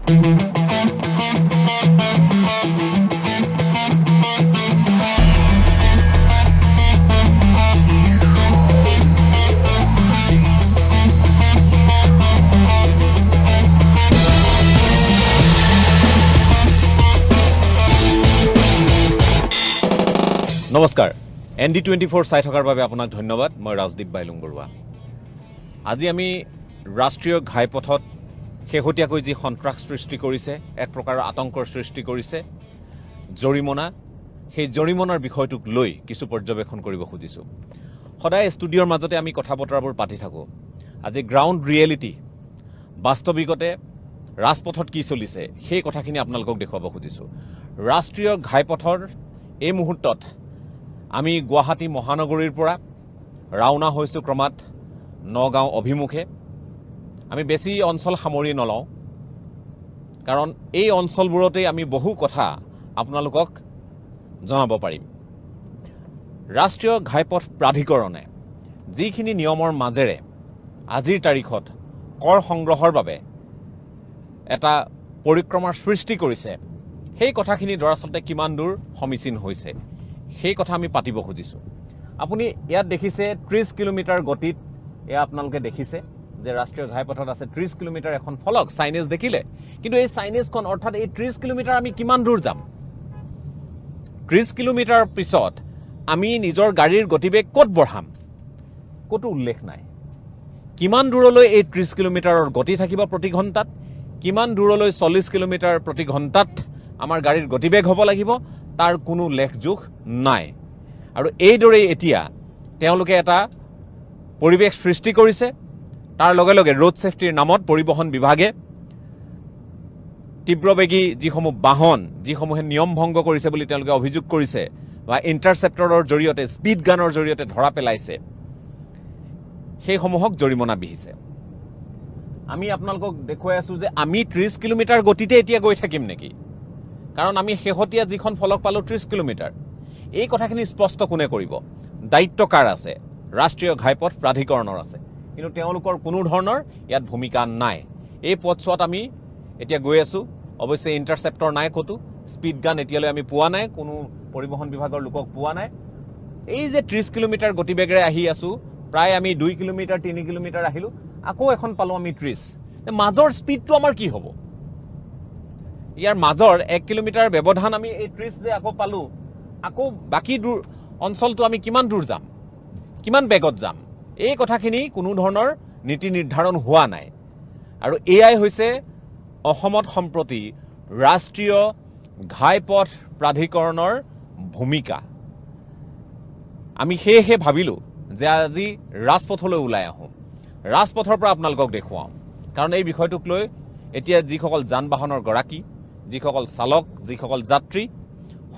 নমস্কাৰ ND24 চাই থকাৰ বাবে আপোনাক ধন্যবাদ মই ৰাজদীপ বাইলুং বৰুৱা আজি আমি ৰাষ্ট্ৰীয় ঘাইপথত শেহতীয়াকৈ যি সন্ত্ৰাস সৃষ্টি কৰিছে এক প্ৰকাৰৰ আতংকৰ সৃষ্টি কৰিছে জৰিমনা সেই জৰিমনাৰ বিষয়টোক লৈ কিছু পৰ্যবেক্ষণ কৰিব খুজিছো সদায় ষ্টুডিঅ'ৰ মাজতে আমি কথা বতৰাবোৰ পাতি থাকো আজি গ্ৰাউণ্ড ৰিয়েলিটি বাস্তৱিকতে ৰাজপথত কি চলিছে সেই কথাখিনি আপোনালোকক দেখুৱাব খুজিছো ৰাষ্ট্ৰীয় ঘাইপথৰ এই মুহূৰ্তত আমি গুৱাহাটী মহানগৰীৰ পৰা ৰাওনা হৈছো ক্ৰমাৎ নগাঁও অভিমুখে আমি বেছি অঞ্চল সামৰি নলওঁ কাৰণ এই অঞ্চলবোৰতে আমি বহু কথা আপোনালোকক জনাব পাৰিম ৰাষ্ট্ৰীয় ঘাইপথ প্ৰাধিকৰণে যিখিনি নিয়মৰ মাজেৰে আজিৰ তাৰিখত কৰ সংগ্ৰহৰ বাবে এটা পৰিক্ৰমাৰ সৃষ্টি কৰিছে সেই কথাখিনি দৰাচলতে কিমান দূৰ সমীচীন হৈছে সেই কথা আমি পাতিব খুজিছো আপুনি ইয়াত দেখিছে 30 কিলোমিটাৰ গতিত এয়া আপোনালোকে দেখিছে যে ৰাষ্ট্ৰীয় ঘাইপথত আছে 30 কিলোমিটাৰ এখন ফলক সাইনেজ দেখিলে কিন্তু এই সাইনেজখন অৰ্থাৎ এই 30 কিলোমিটাৰ আমি কিমান দূৰ যাম 30 কিলোমিটাৰ পিছত আমি নিজৰ গাড়ীৰ গতিবেগ ক'ত বঢ়াম ক'তো উল্লেখ নাই কিমান দূৰলৈ এই 30 কিলোমিটাৰৰ গতি থাকিব প্ৰতি ঘণ্টাত কিমান দূৰলৈ 40 কিলোমিটাৰ প্ৰতি ঘণ্টাত আমাৰ গাড়ীৰ গতিবেগ হ'ব লাগিব তাৰ কোনো লেখযোখ নাই আৰু এইদৰে এতিয়া তেওঁলোকে এটা পৰিৱেশ সৃষ্টি কৰিছে তাৰ লগে লগে ৰোড সেফটিৰ নামত পৰিবহণ বিভাগে তীব্ৰবেগী যিসমূহ বাহন যিসমূহে নিয়ম ভংগ কৰিছে বুলি তেওঁলোকে অভিযোগ কৰিছে বা ইণ্টাৰচেপ্টৰৰ জৰিয়তে স্পীড গানৰ জৰিয়তে ধৰা পেলাইছে সেইসমূহক জৰিমনা বিহিছে আমি আপোনালোকক দেখুৱাই আছো যে আমি 30 কিলোমিটাৰ গতিতে এতিয়া গৈ থাকিম নেকি কাৰণ আমি শেহতীয়া যিখন ফলক পালো 30 কিলোমিটাৰ এই কথাখিনি স্পষ্ট কোনে কৰিব দায়িত্ব কাৰ আছে ৰাষ্ট্ৰীয় ঘাইপথ প্ৰাধিকৰণৰ আছে কিন্তু তেওঁলোকৰ কোনো ধৰণৰ ইয়াত ভূমিকা নাই এই পথছোৱাত আমি এতিয়া গৈ আছো অৱশ্যে ইণ্টাৰচেপ্টৰ নাই কতো স্পীড গান এতিয়ালৈ আমি পোৱা নাই কোনো পৰিবহণ বিভাগৰ লোকক পোৱা নাই এই যে 30 কিলোমিটাৰ গতিবেগেৰে আহি আছো প্ৰায় আমি 2 কিলোমিটাৰ 3 কিলোমিটাৰ আহিলো আকৌ এখন পালো আমি 30 মাজৰ স্পীডটো আমাৰ কি হ'ব ইয়াৰ মাজৰ 1 কিলোমিটাৰ ব্যৱধান আমি এই 30 যে আকৌ পালো আকৌ বাকি দূৰ অঞ্চলটো আমি কিমান দূৰ যাম কিমান বেগত যাম এই কথাখিনি কোনো ধৰণৰ নীতি নিৰ্ধাৰণ হোৱা নাই আৰু এআই হৈছে অসমত সম্প্ৰতি ৰাষ্ট্ৰীয় ঘাইপথ প্ৰাধিকৰণৰ ভূমিকা আমি হেহে ভাবিলো যে আজি ৰাজপথলৈ ওলাই আহোঁ ৰাজপথৰ পৰা আপোনালোকক দেখুৱাম কাৰণ এই বিষয়টোক লৈ এতিয়া যিসকল যান বাহনৰ গৰাকী যিসকল চালক যিসকল যাত্ৰী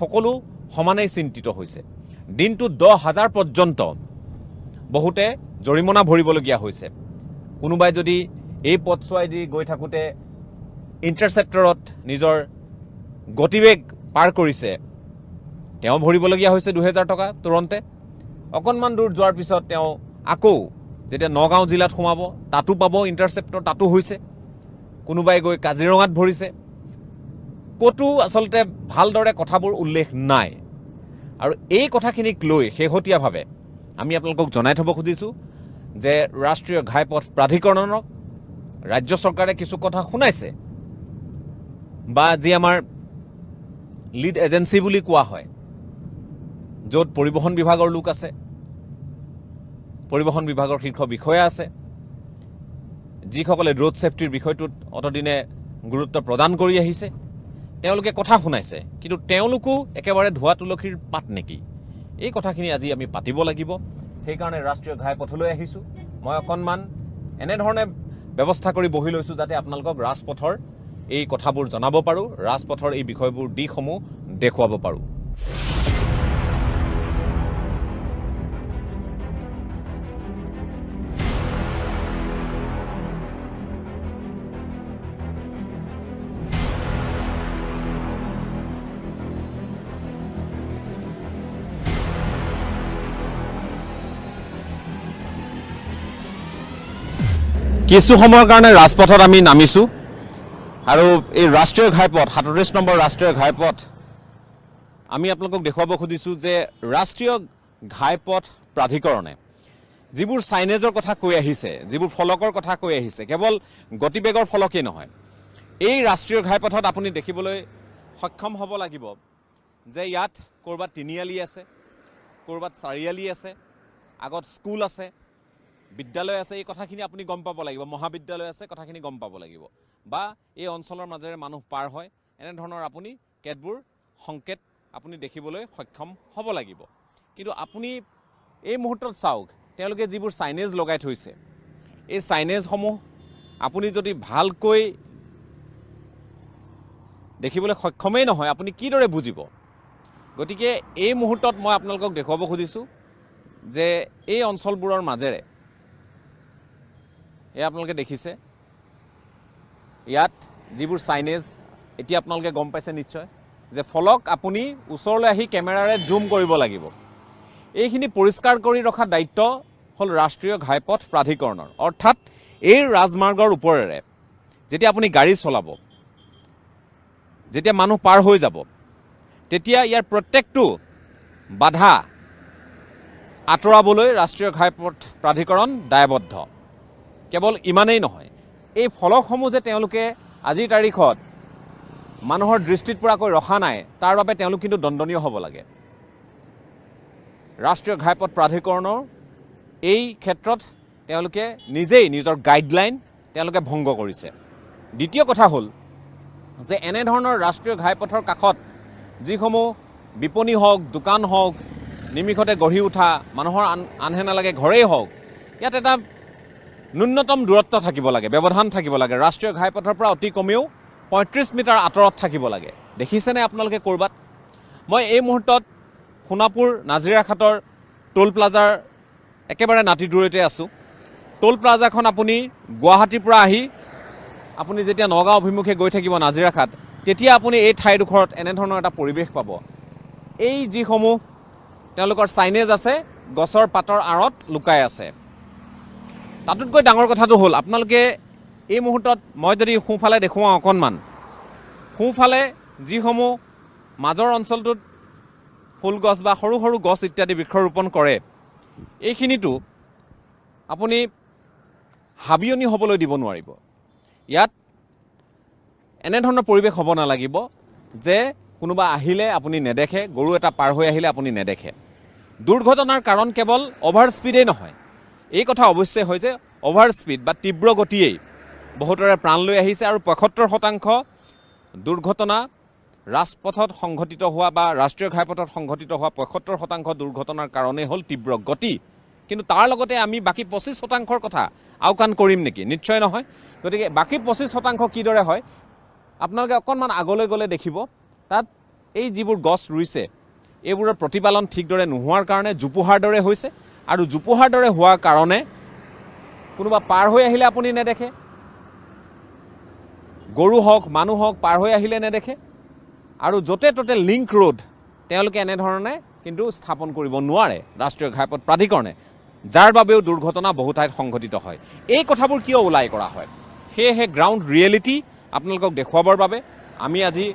সকলো সমানেই চিন্তিত হৈছে দিনটো 10,000 পৰ্যন্ত বহুতে জৰিমনা ভৰিবলগীয়া হৈছে কোনোবাই যদি এই পথছোৱাইদি গৈ থাকোতে ইণ্টাৰচেপ্টৰত নিজৰ গতিবেগ পাৰ কৰিছে তেওঁ ভৰিবলগীয়া হৈছে 2000 টকা তুৰন্তে অকণমান দূৰ যোৱাৰ পিছত তেওঁ আকৌ যেতিয়া নগাঁও জিলাত সোমাব তাতো পাব ইণ্টাৰচেপ্টৰ তাতো হৈছে কোনোবাই গৈ কাজিৰঙাত ভৰিছে কতো আসলতে ভালদৰে কথাবোৰ উল্লেখ নাই আৰু এই কথাখিনিক লৈ শেহতীয়াভাৱে আমি আপোনালোকক জনাই থব খুজিছো যে ৰাষ্ট্ৰীয় ঘাইপথ প্ৰাধিকৰণক ৰাজ্য চৰকাৰে কিছু কথা শুনাইছে বা যি আমাৰ লিড এজেন্সি বুলি কোৱা হয় য'ত পৰিবহণ বিভাগৰ লোক আছে পৰিবহণ বিভাগৰ শীৰ্ষ বিষয়া আছে যিসকলে ৰোড সেফটিৰ বিষয়টোত অতদিনে গুৰুত্ব প্ৰদান কৰি আহিছে তেওঁলোকে কথা শুনাইছে কিন্তু তেওঁলোকো একেবাৰে ধোৱা তুলসীৰ পাত নেকি এই কথাখিনি আজি আমি পাতিব লাগিব সেইকাৰণে ৰাষ্ট্ৰীয় ঘাইপথলৈ আহিছো মই অকণমান এনেধৰণে ব্যৱস্থা কৰি বহি লৈছো যাতে আপোনালোকক ৰাজপথৰ এই কথাবোৰ জনাব পাৰো ৰাজপথৰ এই বিষয়বোৰ দিশসমূহ দেখুৱাব পাৰো কিছু সময়ৰ কাৰণে ৰাজপথত আমি নামিছো আৰু এই ৰাষ্ট্ৰীয় ঘাইপথ 37 নম্বৰ ৰাষ্ট্ৰীয় ঘাইপথ আমি আপোনালোকক দেখুৱাব খুজিছোঁ যে ৰাষ্ট্ৰীয় ঘাইপথ প্ৰাধিকৰণে যিবোৰ চাইনেজৰ কথা কৈ আহিছে, যিবোৰ ফলকৰ কথা কৈ আহিছে, কেৱল গতিবেগৰ ফলকেই নহয়, এই ৰাষ্ট্ৰীয় ঘাইপথত আপুনি দেখিবলৈ সক্ষম হ'ব লাগিব যে ইয়াত ক'ৰবাত তিনিআলি আছে, ক'ৰবাত চাৰিআলি আছে, আগত স্কুল আছে, বিদ্যালয় আছে, এই কথাখিনি আপুনি গম পাব লাগিব, মহাবিদ্যালয় আছে, কথাখিনি গম পাব লাগিব, বা এই অঞ্চলৰ মাজেৰে মানুহ পাৰ হয়, এনেধৰণৰ আপুনি কেতবোৰ সংকেত আপুনি দেখিবলৈ সক্ষম হ'ব লাগিব। কিন্তু আপুনি এই মুহূৰ্তত চাওক, তেওঁলোকে যিবোৰ চাইনেজ লগাই থৈছে, এই চাইনেজসমূহ আপুনি যদি ভালকৈ দেখিবলৈ সক্ষমেই নহয়, আপুনি কিদৰে বুজিব? গতিকে এই মুহূৰ্তত মই আপোনালোকক দেখুৱাব খুজিছোঁ যে এই অঞ্চলবোৰৰ মাজেৰে, এয়া আপোনালোকে দেখিছে, ইয়াত যিবোৰ চাইনেজ, এতিয়া আপোনালোকে গম পাইছে নিশ্চয় যে ফলক আপুনি ওচৰলৈ আহি কেমেৰাৰে জুম কৰিব লাগিব। এইখিনি পৰিষ্কাৰ কৰি ৰখা দায়িত্ব হ'ল ৰাষ্ট্ৰীয় ঘাইপথ প্ৰাধিকৰণৰ। অৰ্থাৎ এই ৰাজমাৰ্গৰ ওপৰেৰে যেতিয়া আপুনি গাড়ী চলাব, যেতিয়া মানুহ পাৰ হৈ যাব, তেতিয়া ইয়াৰ প্ৰত্যেকটো বাধা আঁতৰাবলৈ ৰাষ্ট্ৰীয় ঘাইপথ প্ৰাধিকৰণ দায়বদ্ধ। কেৱল ইমানেই নহয়, এই ফলকসমূহ যে তেওঁলোকে আজিৰ তাৰিখত মানুহৰ দৃষ্টিত পৰাকৈ ৰখা নাই, তাৰ বাবে তেওঁলোক কিন্তু দণ্ডনীয় হ'ব লাগে। ৰাষ্ট্ৰীয় ঘাইপথ প্ৰাধিকৰণৰ এই ক্ষেত্ৰত তেওঁলোকে নিজেই নিজৰ গাইডলাইন তেওঁলোকে ভংগ কৰিছে। দ্বিতীয় কথা হ'ল যে এনেধৰণৰ ৰাষ্ট্ৰীয় ঘাইপথৰ কাষত যিসমূহ বিপণী হওক, দোকান হওক, নিমিষতে গঢ়ি উঠা মানুহৰ আনহে নালাগে ঘৰেই হওক, ইয়াত এটা ন্যূনতম দূৰত্ব থাকিব লাগে, ব্যৱধান থাকিব লাগে। ৰাষ্ট্ৰীয় ঘাইপথৰ পৰা অতি কমেও 35 মিটাৰ আঁতৰত থাকিব লাগে। দেখিছেনে আপোনালোকে ক'ৰবাত? মই এই মুহূৰ্তত সোণাপুৰ নাজিৰাঘাটৰ টোল প্লাজাৰ একেবাৰে নাতি দূৰতে আছোঁ। টোল প্লাজাখন আপুনি গুৱাহাটীৰ পৰা আহি আপুনি যেতিয়া নগাঁও অভিমুখে গৈ থাকিব নাজিৰাঘাট, তেতিয়া আপুনি এই ঠাইডোখৰত এনেধৰণৰ এটা পৰিৱেশ পাব। এই যিসমূহ তেওঁলোকৰ চাইনেজ আছে, গছৰ পাতৰ আঁৰত লুকাই আছে। তাতোতকৈ ডাঙৰ কথাটো হ'ল, আপোনালোকে এই মুহূৰ্তত মই যদি সোঁফালে দেখুৱাওঁ অকণমান, সোঁফালে যিসমূহ মাজৰ অঞ্চলটোত ফুল গছ বা সৰু সৰু গছ ইত্যাদি বৃক্ষৰোপণ কৰে, এইখিনিতো আপুনি হাবিয়নি হ'বলৈ দিব নোৱাৰিব। ইয়াত এনেধৰণৰ পৰিৱেশ হ'ব নালাগিব যে কোনোবা আহিলে আপুনি নেদেখে, গৰু এটা পাৰ হৈ আহিলে আপুনি নেদেখে। দুৰ্ঘটনাৰ কাৰণ কেৱল অভাৰ স্পীডেই নহয়, এই কথা অৱশ্যে হয় যে অভাৰ স্পীড বা তীব্ৰ গতিয়েই বহুতৰে প্ৰাণ লৈ আহিছে, আৰু 75% দুৰ্ঘটনা ৰাজপথত সংঘটিত হোৱা বা ৰাষ্ট্ৰীয় ঘাইপথত সংঘটিত হোৱা 75% দুৰ্ঘটনাৰ কাৰণেই হ'ল তীব্ৰ গতি। কিন্তু তাৰ লগতে আমি বাকী 25%ৰ কথা আওকাণ কৰিম নেকি? নিশ্চয় নহয়। গতিকে বাকী 25% কিদৰে হয়, আপোনালোকে অকণমান আগলৈ গ'লে দেখিব, তাত এই যিবোৰ গছ ৰুইছে, এইবোৰৰ প্ৰতিপালন ঠিকদৰে নোহোৱাৰ কাৰণে জোপোহাৰ দৰে হৈছে, আৰু জোপোহাৰ দৰে হোৱাৰ কাৰণে কোনোবা পাৰ হৈ আহিলে আপুনি নেদেখে, গৰু হওক মানুহ হওক পাৰ হৈ আহিলে নেদেখে, আৰু য'তে ত'তে লিংক ৰোড তেওঁলোকে এনেধৰণে কিন্তু স্থাপন কৰিব নোৱাৰে ৰাষ্ট্ৰীয় ঘাইপথ প্ৰাধিকৰণে, যাৰ বাবেও দুৰ্ঘটনা বহু ঠাইত সংঘটিত হয়। এই কথাবোৰ কিয় ওলাই কৰা হয়? সেয়েহে গ্ৰাউণ্ড ৰিয়েলিটি আপোনালোকক দেখুৱাবৰ বাবে আমি আজি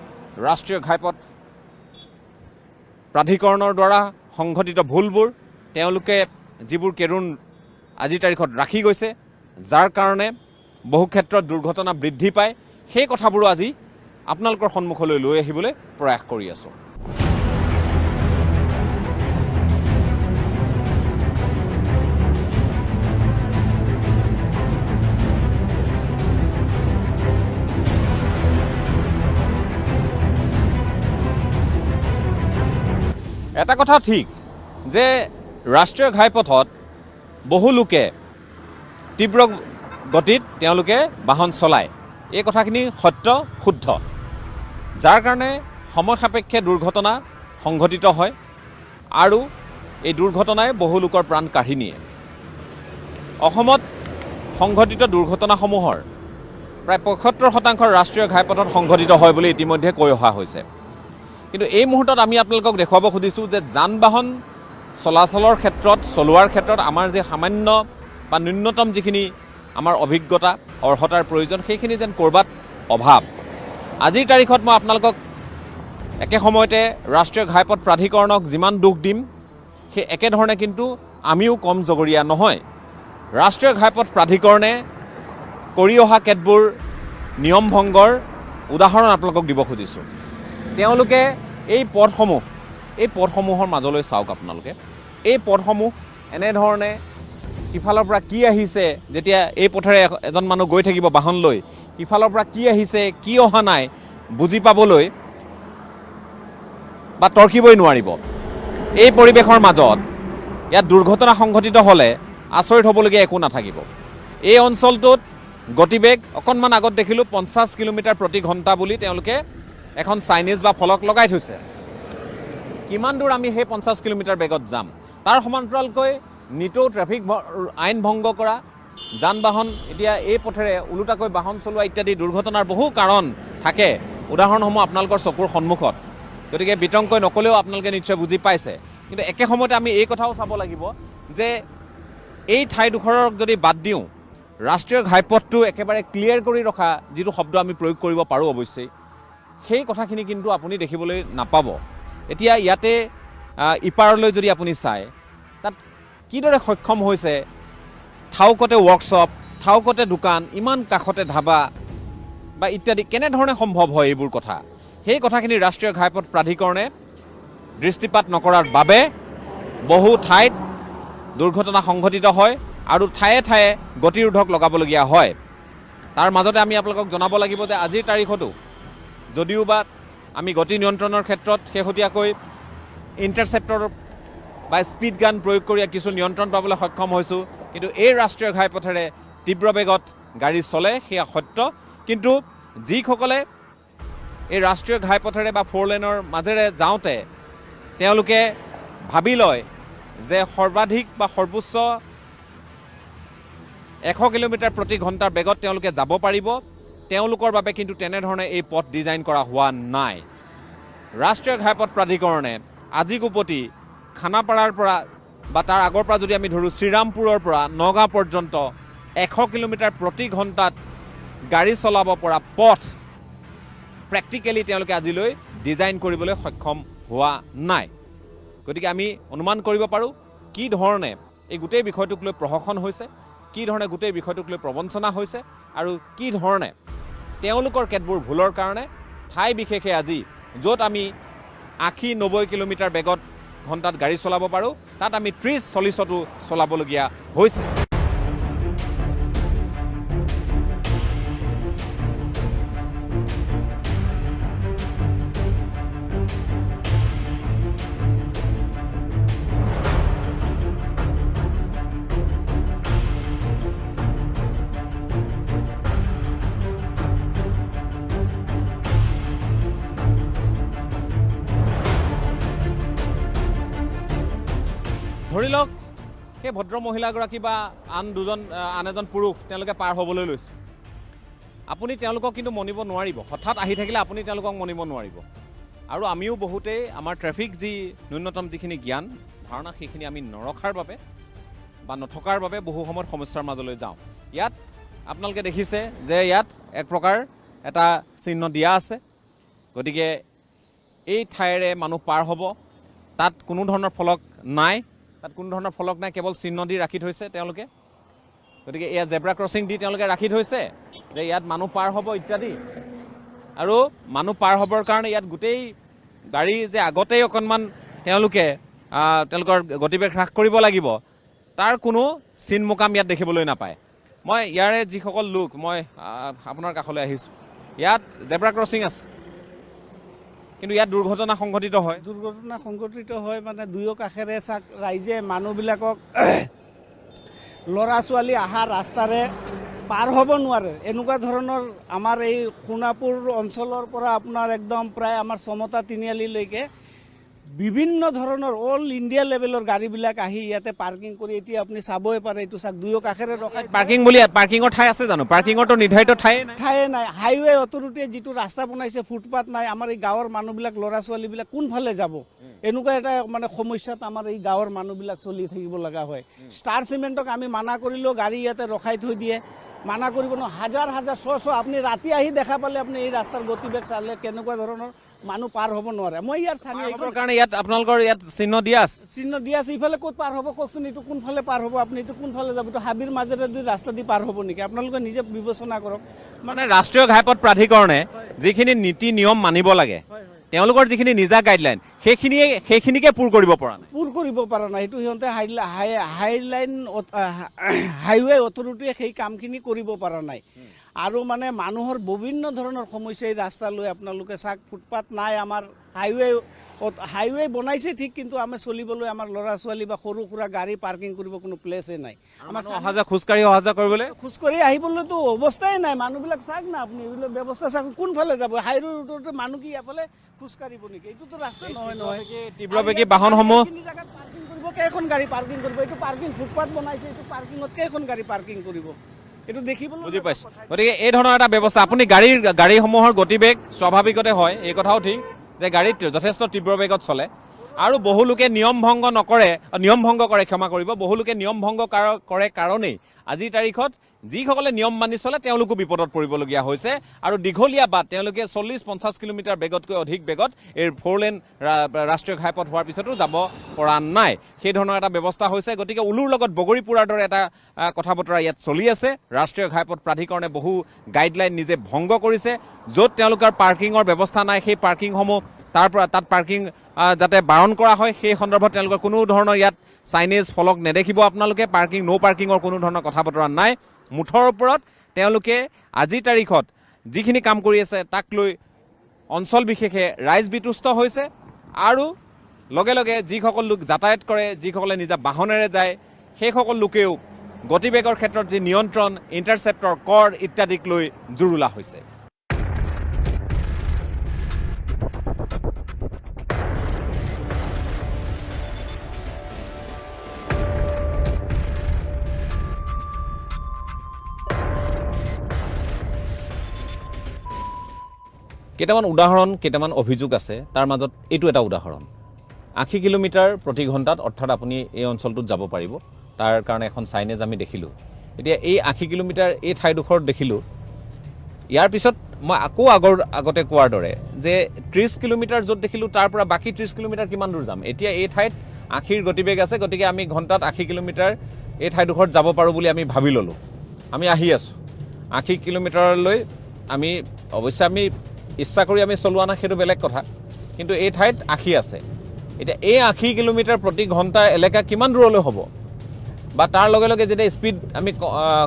ৰাষ্ট্ৰীয় ঘাইপথ প্ৰাধিকৰণৰ দ্বাৰা সংঘটিত ভুলবোৰ, তেওঁলোকে যিবোৰ কেৰুণ আজিৰ তাৰিখত ৰাখি গৈছে, যাৰ কাৰণে বহু ক্ষেত্ৰত দুৰ্ঘটনা বৃদ্ধি পায়, সেই কথাবোৰো আজি আপোনালোকৰ সন্মুখলৈ লৈ আহিবলৈ প্ৰয়াস কৰি আছোঁ। এটা কথা ঠিক যে ৰাষ্ট্ৰীয় ঘাইপথত বহু লোকে তীব্ৰ গতিত তেওঁলোকে বাহন চলায়, এই কথাখিনি সত্য শুদ্ধ, যাৰ কাৰণে সময় সাপেক্ষে দুৰ্ঘটনা সংঘটিত হয়, আৰু এই দুৰ্ঘটনাই বহু লোকৰ প্ৰাণ কাঢ়ি নিয়ে। অসমত সংঘটিত দুৰ্ঘটনাসমূহৰ প্ৰায় 75% ৰাষ্ট্ৰীয় ঘাইপথত সংঘটিত হয় বুলি ইতিমধ্যে কৈ অহা হৈছে। কিন্তু এই মুহূৰ্তত আমি আপোনালোকক দেখুৱাব খুজিছোঁ যে যান বাহন চলাচলৰ ক্ষেত্ৰত, চলোৱাৰ ক্ষেত্ৰত আমাৰ যে সামান্য বা ন্যূনতম যিখিনি আমাৰ অভিজ্ঞতা, অৰ্হতাৰ প্ৰয়োজন, সেইখিনি যেন ক'ৰবাত অভাৱ। আজিৰ তাৰিখত মই আপোনালোকক একে সময়তে ৰাষ্ট্ৰীয় ঘাইপথ প্ৰাধিকৰণক যিমান দুখ দিম সেই একেধৰণে কিন্তু আমিও কম জগৰীয়া নহয়। ৰাষ্ট্ৰীয় ঘাইপথ প্ৰাধিকৰণে কৰি অহা কেতবোৰ নিয়ম ভংগৰ উদাহৰণ আপোনালোকক দিব খুজিছোঁ। তেওঁলোকে এই পথসমূহৰ মাজলৈ চাওক আপোনালোকে। এই পথসমূহ এনেধৰণে সিফালৰ পৰা কি আহিছে, যেতিয়া এই পথেৰে এজন মানুহ গৈ থাকিব বাহন লৈ, সিফালৰ পৰা কি আহিছে কি অহা নাই বুজি পাবলৈ বা তৰ্কিবই নোৱাৰিব। এই পৰিৱেশৰ মাজত ইয়াত দুৰ্ঘটনা সংঘটিত হ'লে আচৰিত হ'বলগীয়া একো নাথাকিব। এই অঞ্চলটোত গতিবেগ অকণমান আগত দেখিলোঁ 50 কিলোমিটাৰ প্ৰতি ঘণ্টা বুলি তেওঁলোকে এখন চাইনিজ বা ফলক লগাই থৈছে। কিমান দূৰ আমি সেই 50 কিলোমিটাৰ বেগত যাম? তাৰ সমান্তৰালকৈ নিতৌ ট্ৰেফিক আইন ভংগ কৰা, যান বাহন এতিয়া এই পথেৰে ওলোটাকৈ বাহন চলোৱা ইত্যাদি দুৰ্ঘটনাৰ বহু কাৰণ থাকে। উদাহৰণসমূহ আপোনালোকৰ চকুৰ সন্মুখত, গতিকে বিতংকৈ নকলেও আপোনালোকে নিশ্চয় বুজি পাইছে। কিন্তু একে সময়তে আমি এই কথাও চাব লাগিব যে এই ঠাইডোখৰক যদি বাদ দিওঁ, ৰাষ্ট্ৰীয় ঘাইপথটো একেবাৰে ক্লিয়াৰ কৰি ৰখা যিটো শব্দ আমি প্ৰয়োগ কৰিব পাৰোঁ অৱশ্যেই, সেই কথাখিনি কিন্তু আপুনি দেখিবলৈ নাপাব। এতিয়া ইয়াতে ইপাৰলৈ যদি আপুনি চায়, তাত কিদৰে সক্ষম হৈছে ঠাউকতে ৱৰ্কশ্বপ, ঠাউকতে দোকান, ইমান কাষতে ধাবা বা ইত্যাদি, কেনেধৰণে সম্ভৱ হয় এইবোৰ কথা? সেই কথাখিনি ৰাষ্ট্ৰীয় ঘাইপথ প্ৰাধিকৰণে দৃষ্টিপাত নকৰাৰ বাবে বহু ঠাইত দুৰ্ঘটনা সংঘটিত হয় আৰু ঠায়ে ঠায়ে গতিৰোধক লগাবলগীয়া হয়। তাৰ মাজতে আমি আপোনালোকক জনাব লাগিব যে আজিৰ তাৰিখতো যদিওবা আমি গতি নিয়ন্ত্ৰণৰ ক্ষেত্ৰত শেহতীয়াকৈ ইণ্টাৰচেপ্টৰ বা স্পীড গান প্ৰয়োগ কৰি কিছু নিয়ন্ত্ৰণ পাবলৈ সক্ষম হৈছোঁ, কিন্তু এই ৰাষ্ট্ৰীয় ঘাইপথেৰে তীব্ৰ বেগত গাড়ী চলে সেয়া সত্য। কিন্তু যিসকলে এই ৰাষ্ট্ৰীয় ঘাইপথেৰে বা 4 লেনৰ মাজেৰে যাওঁতে তেওঁলোকে ভাবি লয় যে সৰ্বাধিক বা সৰ্বোচ্চ 100 কিলোমিটাৰ প্ৰতি ঘণ্টাৰ বেগত তেওঁলোকে যাব পাৰিব, তেওঁলোকৰ বাবে কিন্তু তেনেধৰণে এই পথ ডিজাইন কৰা হোৱা নাই। ৰাষ্ট্ৰীয় ঘাইপথ প্ৰাধিকৰণে আজিকোপতি খানাপাৰাৰ পৰা বা তাৰ আগৰ পৰা যদি আমি ধৰোঁ শ্ৰীৰামপুৰৰ পৰা নগাঁও পৰ্যন্ত 100 কিলোমিটাৰ প্ৰতি ঘণ্টাত গাড়ী চলাব পৰা পথ প্ৰেক্টিকেলি তেওঁলোকে আজিলৈ ডিজাইন কৰিবলৈ সক্ষম হোৱা নাই। গতিকে আমি অনুমান কৰিব পাৰোঁ কি ধৰণে এই গোটেই বিষয়টোক লৈ প্ৰশাসন হৈছে, কি ধৰণে গোটেই বিষয়টোক লৈ প্ৰবঞ্চনা হৈছে আৰু কি ধৰণে তেওঁলোকৰ কেতবোৰ ভুলৰ কাৰণে ঠাই বিশেষে আজি য'ত আমি 80-90 কিলোমিটাৰ বেগত ঘণ্টাত গাড়ী চলাব পাৰোঁ, তাত আমি 30-40তো চলাবলগীয়া হৈছে। ধৰি লওক সেই ভদ্ৰ মহিলাগৰাকী বা আন এজন পুৰুষ তেওঁলোকে পাৰ হ'বলৈ লৈছে। আপুনি তেওঁলোকক কিন্তু মনিব নোৱাৰিব, হঠাৎ আহি থাকিলে আপুনি তেওঁলোকক মনিব নোৱাৰিব। আৰু আমিও বহুতেই আমাৰ ট্ৰেফিক যি ন্যূনতম যিখিনি জ্ঞান ধাৰণা সেইখিনি আমি নৰখাৰ বাবে বা নথকাৰ বাবে বহু সময়ত সমস্যাৰ মাজলৈ যাওঁ। ইয়াত আপোনালোকে দেখিছে যে ইয়াত এক প্ৰকাৰ এটা চিহ্ন দিয়া আছে, গতিকে এই ঠাইৰে মানুহ পাৰ হ'ব, তাত কোনো ধৰণৰ ফলক নাই, কেৱল চিহ্ন দি ৰাখি থৈছে তেওঁলোকে। গতিকে এয়া জেব্ৰা ক্ৰচিং দি তেওঁলোকে ৰাখি থৈছে যে ইয়াত মানুহ পাৰ হ'ব ইত্যাদি। আৰু মানুহ পাৰ হ'বৰ কাৰণে ইয়াত গোটেই গাড়ী যে আগতেই অকণমান তেওঁলোকৰ গতিবেগ হ্ৰাস কৰিব লাগিব, তাৰ কোনো চিন মোকাম ইয়াত দেখিবলৈ নাপায়। মই ইয়াৰে যিসকল লোক, মই আপোনাৰ কাষলৈ আহিছোঁ, ইয়াত জেব্ৰা ক্ৰচিং আছে, কিন্তু ইয়াত দুৰ্ঘটনা সংঘটিত হয়। মানে দুয়ো কাষেৰে ৰাইজে মানুহবিলাকক ল'ৰা ছোৱালী অহা ৰাস্তাৰে পাৰ হ'ব নোৱাৰে। এনেকুৱা ধৰণৰ আমাৰ এই সোণাপুৰ অঞ্চলৰ পৰা আপোনাৰ একদম প্ৰায় আমাৰ চমতা তিনিআলিলৈকে বিভিন্ন ধৰণৰ অল ইণ্ডিয়া লেভেলৰ গাড়ীবিলাক আহি ইয়াতে পাৰ্কিং কৰি এতিয়া আপুনি চাবই পাৰে, এইটো চাওক দুয়ো কাষেৰে ৰখাই। পাৰ্কিঙৰ ঠাই আছে জানো? পাৰ্কিঙৰতো নিৰ্ধাৰিত ঠায়ে নাই। হাইৱে অথৰিটিয়ে যিটো ৰাস্তা বনাইছে ফুটপাথ নাই। আমাৰ এই গাঁৱৰ মানুহবিলাক ল'ৰা ছোৱালীবিলাক কোনফালে যাব? এনেকুৱা এটা মানে সমস্যাত আমাৰ এই গাঁৱৰ মানুহবিলাক চলি থাকিব লগা হয়। ষ্টাৰ চিমেণ্টক আমি মানা কৰিলেও গাড়ী ইয়াতে ৰখাই থৈ দিয়ে। মানা কৰিব নোৱাৰে। হাজাৰ হাজাৰ শ আপুনি ৰাতি আহি দেখা পালে আপুনি এই ৰাস্তাৰ গতিবেগ চালে কেনেকুৱা ধৰণৰ মানুহ পাৰ হ'ব নোৱাৰে। মই ইয়াৰ স্থানীয় কাৰণে ইয়াত আপোনালোকৰ ইয়াত চিহ্ন দিয়া আছে, চিহ্ন দিয়া আছে। ইফালে ক'ত পাৰ হ'ব কওকচোন, এইটো কোনফালে পাৰ হ'ব আপুনি, এইটো কোনফালে যাব, এইটো হাবিৰ মাজেৰে দি ৰাস্তা দি পাৰ হ'ব নেকি? আপোনালোকে নিজে বিবেচনা কৰক। মানে ৰাষ্ট্ৰীয় ঘাইপথ প্ৰাধিকৰণে যিখিনি নীতি নিয়ম মানিব লাগে, তেওঁলোকৰ যিখিনি নিজা গাইডলাইন সেইখিনিকে পূৰ কৰিব পৰা নাই। পূৰ কৰিব পৰা নাই, সেইটো সিহঁতে হাইৱে অথৰিটিয়ে সেই কামখিনি কৰিব পৰা নাই। আৰু মানে মানুহৰ বিভিন্ন ধৰণৰ সমস্যা এই ৰাস্তা লৈ আপোনালোকে চাওক, ফুটপাথ নাই, আমাৰ হাইৱে বনাইছে ঠিক, কিন্তু আমি চলিবলৈ আমাৰ ল'ৰা ছোৱালী বা সৰু সুৰা গাড়ী পাৰ্কিং কৰিব কোনো প্লেচে নাই। আমাৰ খোজকাঢ়ি অহা যোৱা কৰিবলৈ খোজকাঢ়ি আহিবলৈতো অৱস্থাই নাই। মানুহবিলাক চাওক না আপুনি, এইবিলাক ব্যৱস্থা চাওক, কোনফালে যাব? হাইৱে মানুহ কি এফালে খোজকাঢ়িব নেকি? এইটোতো ৰাস্তা নহয়। তীব্ৰবেগী বাহনসমূহ জেগাত পাৰ্কিং কৰিব, কেইখন গাড়ী পাৰ্কিং কৰিব? এইটো পাৰ্কিং ফুটপাথ বনাইছে, এইটো পাৰ্কিঙত কেইখন গাড়ী পাৰ্কিং কৰিব? এইটো দেখিবলৈ বুজি পাইছো। গতিকে এই ধৰণৰ এটা ব্যৱস্থা, আপুনি গাড়ীসমূহৰ গতিবেগ স্বাভাৱিকতে হয়, এই কথাও ঠিক যে গাড়ীত যথেষ্ট তীব্ৰ বেগত চলে, আৰু বহুলোকে নিয়ম ভংগ কৰে, ক্ষমা কৰিব, বহুলোকে নিয়ম ভংগ কৰে কাৰণেই আজিৰ তাৰিখত যিসকলে নিয়ম মানি চলে তেওঁলোকো বিপদত পৰিবলগীয়া হৈছে। আৰু দীঘলীয়া বাট তেওঁলোকে 40-50 কিলোমিটাৰ বেগতকৈ অধিক বেগত এই 4 লেন ৰাষ্ট্ৰীয় ঘাইপথ হোৱাৰ পিছতো যাব পৰা নাই। সেই ধৰণৰ এটা ব্যৱস্থা হৈছে। গতিকে উলুৰ লগত বগৰী পুৰাৰ দৰে এটা কথা বতৰা ইয়াত চলি আছে। ৰাষ্ট্ৰীয় ঘাইপথ প্ৰাধিকৰণে বহু গাইডলাইন নিজে ভংগ কৰিছে। য'ত তেওঁলোকৰ পাৰ্কিঙৰ ব্যৱস্থা নাই, সেই পাৰ্কিংসমূহ তাত পাৰ্কিং যাতে বাৰণ কৰা হয়, সেই সন্দৰ্ভত তেওঁলোকৰ কোনো ধৰণৰ ইয়াত চাইনেজ ফলক নেদেখিব আপোনালোকে। ন' পাৰ্কিঙৰ কোনো ধৰণৰ কথা বতৰা নাই। মুঠৰ ওপৰত তেওঁলোকে আজিৰ তাৰিখত যিখিনি কাম কৰি আছে তাক লৈ অঞ্চল বিশেষে ৰাইজ বিতুষ্ট হৈছে। আৰু লগে লগে যিসকল লোক যাতায়াত কৰে, যিসকলে নিজা বাহনেৰে যায়, সেইসকল লোকেও গতিবেগৰ ক্ষেত্ৰত যি নিয়ন্ত্ৰণ, ইণ্টাৰচেপ্টৰ কৰ ইত্যাদিক লৈ জুৰুলা হৈছে। কেইটামান অভিযোগ আছে, তাৰ মাজত এইটো এটা উদাহৰণ। 80 কিলোমিটাৰ প্ৰতি ঘণ্টাত অৰ্থাৎ আপুনি এই অঞ্চলটোত যাব পাৰিব, তাৰ কাৰণে এখন চাইনেজ আমি দেখিলোঁ। এতিয়া এই 80 কিলোমিটাৰ এই ঠাইডোখৰত দেখিলোঁ। ইয়াৰ পিছত মই আকৌ আগতে কোৱাৰ দৰে যে 30 কিলোমিটাৰ য'ত দেখিলোঁ তাৰ পৰা বাকী 30 কিলোমিটাৰ কিমান দূৰ যাম? এতিয়া এই ঠাইত 80ৰ গতিবেগ আছে, গতিকে আমি ঘণ্টাত 80 কিলোমিটাৰ এই ঠাইডোখৰত যাব পাৰোঁ বুলি আমি ভাবি ল'লোঁ। আমি আহি আছোঁ 80 কিলোমিটাৰলৈ। অৱশ্যে আমি ইচ্ছা কৰি আমি চলোৱা নাই, সেইটো বেলেগ কথা, কিন্তু এই ঠাইত 80 আছে। এতিয়া এই 80 কিলোমিটাৰ প্ৰতি ঘণ্টা এলেকা কিমান দূৰলৈ হ'ব, বা তাৰ লগে লগে যেতিয়া স্পীড আমি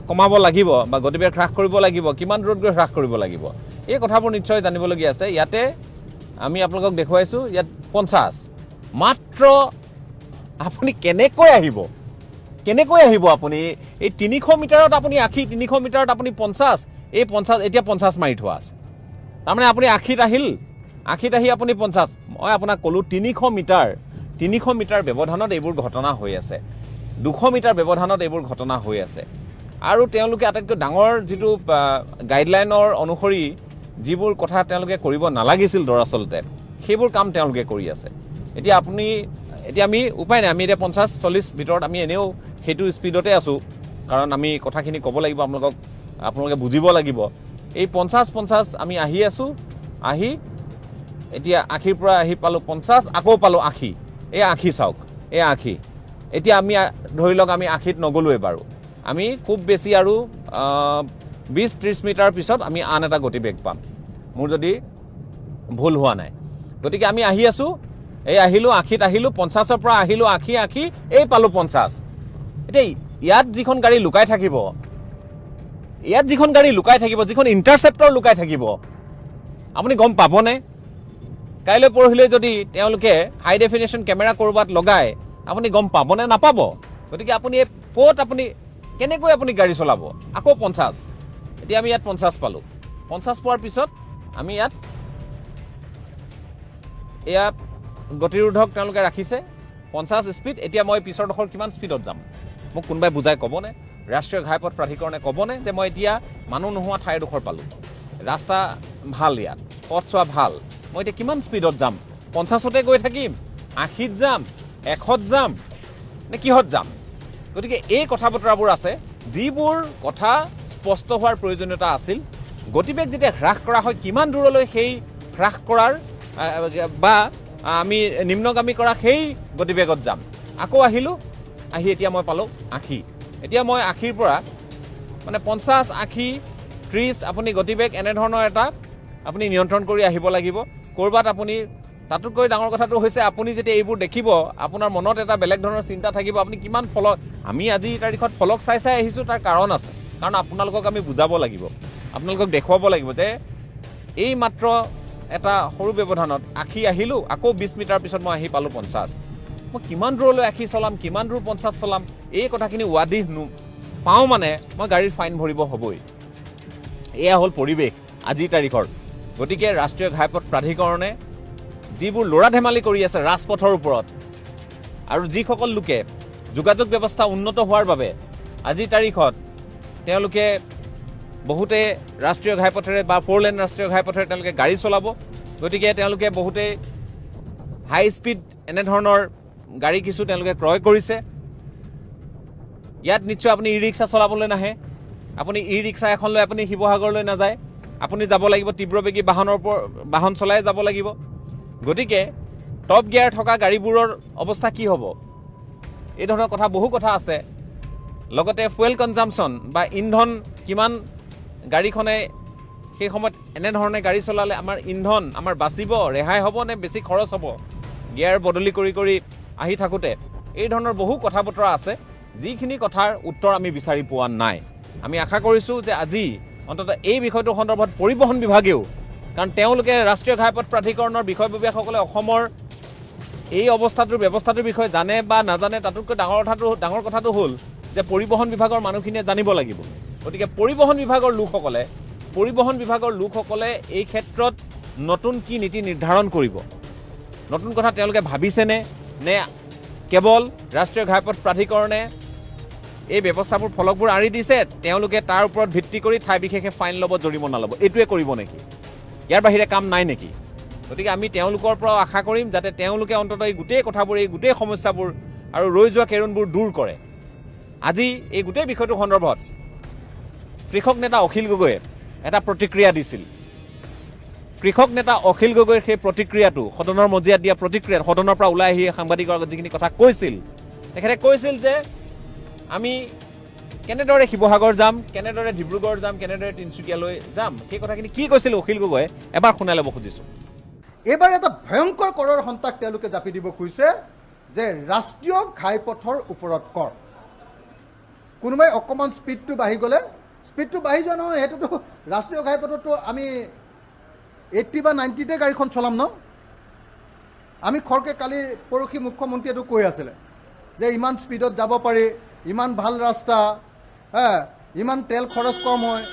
কমাব লাগিব বা গতিবেগ হ্ৰাস কৰিব লাগিব, কিমান দূৰত গৈ হ্ৰাস কৰিব লাগিব, এই কথাবোৰ নিশ্চয় জানিবলগীয়া আছে। ইয়াতে আমি আপোনালোকক দেখুৱাইছোঁ, ইয়াত 50 মাত্ৰ। আপুনি কেনেকৈ আহিব আপুনি এই 300 মিটাৰত আপুনি 80, 300 মিটাৰত আপুনি 50, এই 50 এতিয়া 50 মাৰি থোৱা আছে। তাৰমানে আপুনি 80ত আহি আপুনি 50। মই আপোনাক ক'লোঁ 300 মিটাৰ ব্যৱধানত এইবোৰ ঘটনা হৈ আছে, 200 মিটাৰ ব্যৱধানত এইবোৰ ঘটনা হৈ আছে। আৰু তেওঁলোকে আটাইতকৈ ডাঙৰ যিটো গাইডলাইনৰ অনুসৰি যিবোৰ কথা তেওঁলোকে কৰিব নালাগিছিল দৰাচলতে, সেইবোৰ কাম তেওঁলোকে কৰি আছে। এতিয়া আমি উপায় নাই, আমি এতিয়া 50-40 ভিতৰত আমি এনেও সেইটো স্পীডতে আছোঁ, কাৰণ আমি কথাখিনি ক'ব লাগিব আপোনালোকে বুজিব লাগিব। এই 50 আমি আহি আছোঁ, এতিয়া 80ৰ পৰা আহি পালোঁ 50, আকৌ পালোঁ 80। এই 80 চাওক, এই 80। এতিয়া আমি ধৰি লওক আমি 80ত নগ'লোৱে বাৰু, আমি খুব বেছি আৰু 20-30 মিটাৰ পিছত আমি আন এটা গতিবেগ পাম, মোৰ যদি ভুল হোৱা নাই। গতিকে আমি আহি আছোঁ, আহিলোঁ 80ত, 50ৰ পৰা আহিলোঁ 80, এই পালোঁ 50। এতিয়া ইয়াত যিখন গাড়ী লুকাই থাকিব, যিখন ইণ্টাৰচেপ্টৰ লুকাই থাকিব, আপুনি গম পাবনে? কাইলৈ পৰহিলৈ যদি তেওঁলোকে হাই ডেফিনেশ্যন কেমেৰা ক'ৰবাত লগায়, আপুনি গম পাবনে? নাপাব। গতিকে আপুনি কেনেকৈ আপুনি গাড়ী চলাব? আকৌ 50। এতিয়া আমি ইয়াত 50 পালোঁ। 50 পোৱাৰ পিছত আমি ইয়াত গতিৰোধক তেওঁলোকে ৰাখিছে 50 স্পীড। এতিয়া মই পিছৰডোখৰ কিমান স্পীডত যাম মোক কোনোবাই বুজাই ক'বনে? ৰাষ্ট্ৰীয় ঘাইপথ প্ৰাধিকৰণে ক'বনে যে মই এতিয়া মানুহ নোহোৱা ঠাইডোখৰ পালোঁ, ৰাস্তা ভাল, ইয়াত পথ চোৱা ভাল, মই এতিয়া কিমান স্পীডত যাম? 50তে গৈ থাকিম, 80ত যাম, 100ত যাম, নে কিহত যাম? গতিকে এই কথা বতৰাবোৰ আছে, যিবোৰ কথা স্পষ্ট হোৱাৰ প্ৰয়োজনীয়তা আছিল গতিবেগ যেতিয়া হ্ৰাস কৰা হয় কিমান দূৰলৈ সেই হ্ৰাস কৰাৰ বা আমি নিম্নগামী কৰা সেই গতিবেগত যাম আকৌ আহিলোঁ আহি এতিয়া মই পালোঁ 80 এতিয়া মই 80ৰ পৰা মানে 50 80 30 আপুনি গতিবেগ এনেধৰণৰ এটা আপুনি নিয়ন্ত্ৰণ কৰি আহিব লাগিব ক'ৰবাত আপুনি তাতোতকৈ ডাঙৰ কথাটো হৈছে আপুনি যেতিয়া এইবোৰ দেখিব আপোনাৰ মনত এটা বেলেগ ধৰণৰ চিন্তা থাকিব আপুনি কিমান ফলক আমি আজি তাৰিখত ফলক চাই আহিছোঁ তাৰ কাৰণ আছে কাৰণ আপোনালোকক আমি বুজাব লাগিব আপোনালোকক দেখুৱাব লাগিব যে এই মাত্ৰ এটা সৰু ব্যৱধানত 80 আহিলোঁ আকৌ 20 মিটাৰ পিছত মই আহি পালোঁ 50 মই কিমান দূৰলৈ 80 চলাম কিমান দূৰ 50 চলাম এই কথাখিনি ৱাদিহ পাওঁ মানে মই গাড়ীৰ ফাইন ভৰিব হ'বই এয়া হ'ল পৰিৱেশ আজিৰ তাৰিখৰ গতিকে ৰাষ্ট্ৰীয় ঘাইপথ প্ৰাধিকৰণে যিবোৰ লৰা ধেমালি কৰি আছে ৰাজপথৰ ওপৰত আৰু যিসকল লোকে যোগাযোগ ব্যৱস্থা উন্নত হোৱাৰ বাবে আজিৰ তাৰিখত তেওঁলোকে বহুতে ৰাষ্ট্ৰীয় ঘাইপথেৰে বা 4 লেন ৰাষ্ট্ৰীয় ঘাইপথেৰে তেওঁলোকে গাড়ী চলাব গতিকে তেওঁলোকে বহুতে হাই স্পীড এনেধৰণৰ গাড়ী কিছু তেওঁলোকে ক্ৰয় কৰিছে ইয়াত নিশ্চয় আপুনি ই ৰিক্সা চলাবলৈ নাহে আপুনি ই ৰিক্সা এখন লৈ আপুনি শিৱসাগৰলৈ নাযায় আপুনি যাব লাগিব তীব্ৰবেগী বাহন চলাই যাব লাগিব গতিকে টপ গিয়াৰ থকা গাড়ীবোৰৰ অৱস্থা কি হ'ব এই ধৰণৰ কথা বহু কথা আছে লগতে ফুয়েল কনজাম্পশ্যন বা ইন্ধন কিমান গাড়ীখনে সেই সময়ত এনেধৰণে গাড়ী চলালে আমাৰ ইন্ধন আমাৰ বাচিব ৰেহাই হ'ব নে বেছি খৰচ হ'ব গিয়াৰ বদলি কৰি আহি থাকোঁতে এই ধৰণৰ বহু কথা বতৰা আছে যিখিনি কথাৰ উত্তৰ আমি বিচাৰি পোৱা নাই আমি আশা কৰিছোঁ যে আজি অন্ততঃ এই বিষয়টো সন্দৰ্ভত পৰিবহণ বিভাগেও কাৰণ তেওঁলোকে ৰাষ্ট্ৰীয় ঘাইপথ প্ৰাধিকৰণৰ বিষয়ববীয়াসকলে অসমৰ এই অৱস্থাটোৰ ব্যৱস্থাটোৰ বিষয়ে জানে বা নাজানে তাতোতকৈ ডাঙৰ কথাটো হ'ল যে পৰিবহণ বিভাগৰ মানুহখিনিয়ে জানিব লাগিব গতিকে পৰিবহণ বিভাগৰ লোকসকলে এই ক্ষেত্ৰত নতুন কি নীতি নিৰ্ধাৰণ কৰিব নতুন কথা তেওঁলোকে ভাবিছেনে নে কেৱল ৰাষ্ট্ৰীয় ঘাইপথ প্ৰাধিকৰণে এই ব্যৱস্থাবোৰ ফলকবোৰ আঁৰি দিছে তেওঁলোকে তাৰ ওপৰত ভিত্তি কৰি ঠাই বিশেষে ফাইন ল'ব জৰিমনা ল'ব এইটোৱে কৰিব নেকি ইয়াৰ বাহিৰে কাম নাই নেকি গতিকে আমি তেওঁলোকৰ পৰাও আশা কৰিম যাতে তেওঁলোকে অন্ততঃ এই গোটেই কথাবোৰ এই গোটেই সমস্যাবোৰ আৰু ৰৈ যোৱা কেৰুণবোৰ দূৰ কৰে আজি এই গোটেই বিষয়টো সন্দৰ্ভত কৃষক নেতা অখিল গগৈয়ে এটা প্ৰতিক্ৰিয়া দিছিল কৃষক নেতা অখিল গগৈৰ সেই প্ৰতিক্ৰিয়াটো সদনৰ মজিয়াত দিয়া প্ৰতিক্ৰিয়াত সদনৰ পৰা ওলাই আহি সাংবাদিকৰ আগত যিখিনি কথা কৈছিল তেখেতে কৈছিল যে আমি কেনেদৰে শিৱসাগৰ যাম কেনেদৰে ডিব্ৰুগড় যাম কেনেদৰে তিনিচুকীয়ালৈ যাম সেই কথাখিনি কি কৈছিল অখিল গগৈয়ে এবাৰ শুনাই ল'ব খুজিছোঁ এইবাৰ এটা ভয়ংকৰ কৰৰ সন্তাক তেওঁলোকে জাপি দিব খুজিছে যে ৰাষ্ট্ৰীয় ঘাইপথৰ ওপৰত কৰ কোনোবাই অকণমান স্পীডটো বাঢ়ি গ'লে স্পীডটো বাঢ়ি যোৱা নহয় সেইটোতো ৰাষ্ট্ৰীয় ঘাইপথতো আমি 80 বা 90তে গাড়ীখন চলাম ন আমি খৰকৈ কালি পৰহি মুখ্যমন্ত্ৰীয়েতো কৈ আছিলে যে ইমান স্পীডত যাব পাৰি ইমান ভাল ৰাস্তা ইমান তেল খৰচ কম হয়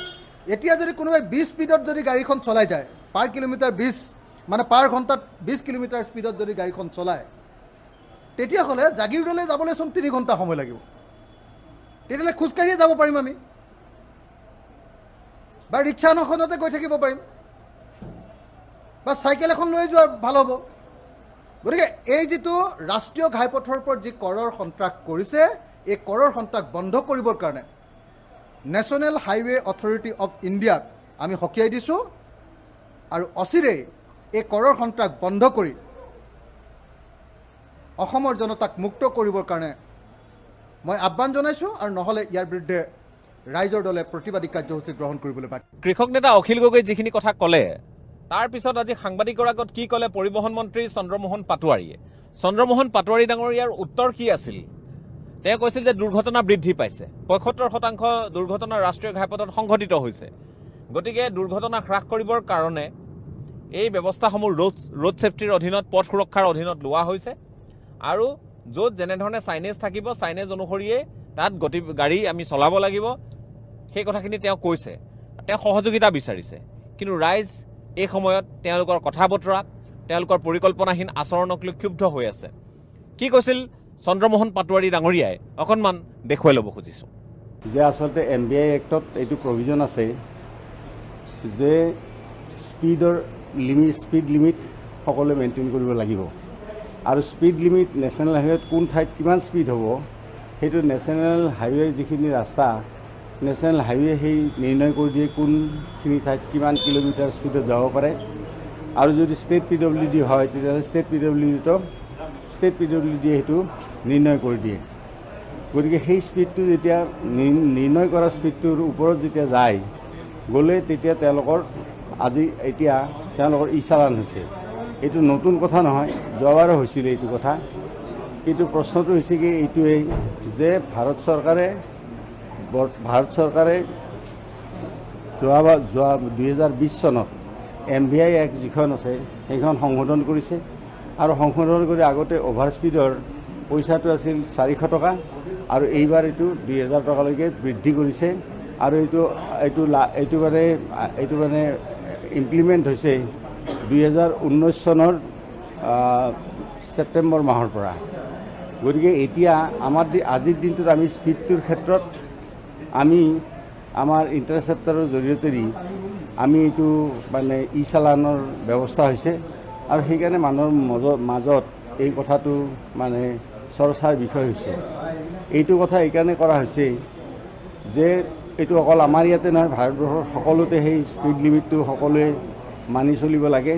এতিয়া যদি কোনোবাই 20 স্পীডত যদি গাড়ীখন চলাই যায় পাৰ কিলোমিটাৰ 20 মানে পাৰ ঘণ্টাত 20 কিলোমিটাৰ স্পীডত যদি গাড়ীখন চলায় তেতিয়াহ'লে জাগিৰোডলৈ যাবলৈ চোন 3 ঘণ্টা সময় লাগিব তেতিয়াহ'লে খোজকাঢ়িয়ে যাব পাৰিম আমি বা ৰিক্সা এখনতে গৈ থাকিব পাৰিম বা চাইকেল এখন লৈ যোৱা ভাল হ'ব গতিকে এই যিটো ৰাষ্ট্ৰীয় ঘাইপথৰ ওপৰত যি কৰৰ সন্ত্ৰাস কৰিছে এই কৰৰ সন্ত্ৰাস বন্ধ কৰিবৰ কাৰণে নেশ্যনেল হাইৱে অথৰিটি অফ ইণ্ডিয়াক আমি সকীয়াই দিছোঁ আৰু অচিৰেই এই কৰৰ সন্ত্ৰাস বন্ধ কৰি অসমৰ জনতাক মুক্ত কৰিবৰ কাৰণে মই আহ্বান জনাইছোঁ আৰু নহ'লে ইয়াৰ বিৰুদ্ধে ৰাইজৰ দলে প্ৰতিবাদী কাৰ্যসূচী গ্ৰহণ কৰিবলৈ বাকী কৃষক নেতা অখিল গগৈ যিখিনি কথা ক'লে তাৰ পিছত আজি সাংবাদিকৰ আগত কি ক'লে পৰিবহণ মন্ত্ৰী চন্দ্ৰমোহন পাটোৱাৰী ডাঙৰীয়াৰ উত্তৰ কি আছিল তেওঁ কৈছিল যে দুৰ্ঘটনা বৃদ্ধি পাইছে ৭৫% দুৰ্ঘটনা ৰাষ্ট্ৰীয় ঘাইপথত সংঘটিত হৈছে গতিকে দুৰ্ঘটনা হ্ৰাস কৰিবৰ কাৰণে এই ব্যৱস্থাসমূহ ৰোড ছেফটিৰ অধীনত পথ সুৰক্ষাৰ অধীনত লোৱা হৈছে আৰু য'ত যেনেধৰণে চাইনেজ থাকিব চাইনেজ অনুসৰিয়ে তাত গাড়ী আমি চলাব লাগিব সেই কথাখিনি তেওঁ কৈছে তেওঁ সহযোগিতা বিচাৰিছে কিন্তু ৰাইজ এই সময়ত তেওঁলোকৰ কথা বতৰাত তেওঁলোকৰ পৰিকল্পনাহীন আচৰণক লৈ ক্ষুব্ধ হৈ আছে কি কৈছিল চন্দ্ৰমোহন পাটোৱাৰী ডাঙৰীয়াই অকণমান দেখুৱাই ল'ব খুজিছোঁ যে আচলতে NBI এক্টত এইটো প্ৰভিজন আছে যে স্পীড লিমিট সকলোৱে মেইনটেইন কৰিব লাগিব আৰু স্পীড লিমিট নেশ্যনেল হাইৱেত কোন ঠাইত কিমান স্পীড হ'ব সেইটো নেশ্যনেল হাইৱেৰ যিখিনি ৰাস্তা নেশ্যনেল হাইৱে সেই নিৰ্ণয় কৰি দিয়ে কোনখিনি ঠাইত কিমান কিলোমিটাৰ স্পীডত যাব পাৰে। আৰু যদি ষ্টেট PWD হয় তেতিয়াহ'লে ষ্টেট PWD সেইটো নিৰ্ণয় কৰি দিয়ে। গতিকে সেই স্পীডটো যেতিয়া নিৰ্ণয় কৰা স্পীডটোৰ ওপৰত যেতিয়া যায় গ'লে তেতিয়া তেওঁলোকৰ এতিয়া তেওঁলোকৰ চালান হৈছে। এইটো নতুন কথা নহয়, যোৱাবাৰো হৈছিলে এইটো কথা। কিন্তু প্ৰশ্নটো হৈছে কি এইটোৱেই যে ভাৰত চৰকাৰে যোৱা 2020 চনত MVI এক্ট যিখন আছে সেইখন সংশোধন কৰিছে আৰু সংশোধন কৰি আগতে অভাৰ স্পীডৰ পইচাটো আছিল 400 টকা আৰু এইবাৰ এইটো 2000 টকালৈকে বৃদ্ধি কৰিছে। আৰু এইটো মানে ইমপ্লিমেণ্ট হৈছে 2019 চনৰ ছেপ্টেম্বৰ মাহৰ পৰা। গতিকে এতিয়া আজিৰ দিনটোত আমি স্পীডটোৰ ক্ষেত্ৰত আমি আমাৰ ইণ্টাৰচেপ্টাৰৰ জৰিয়তে আমি এইটো মানে চালানৰ ব্যৱস্থা হৈছে আৰু সেইকাৰণে মানুহৰ মাজত এই কথাটো মানে চৰ্চাৰ বিষয় হৈছে। এইটো কথা এইকাৰণে কৰা হৈছে যে এইটো অকল আমাৰ ইয়াতে নহয়, ভাৰতবৰ্ষৰ সকলোতে সেই স্পীড লিমিটটো সকলোৱে মানি চলিব লাগে।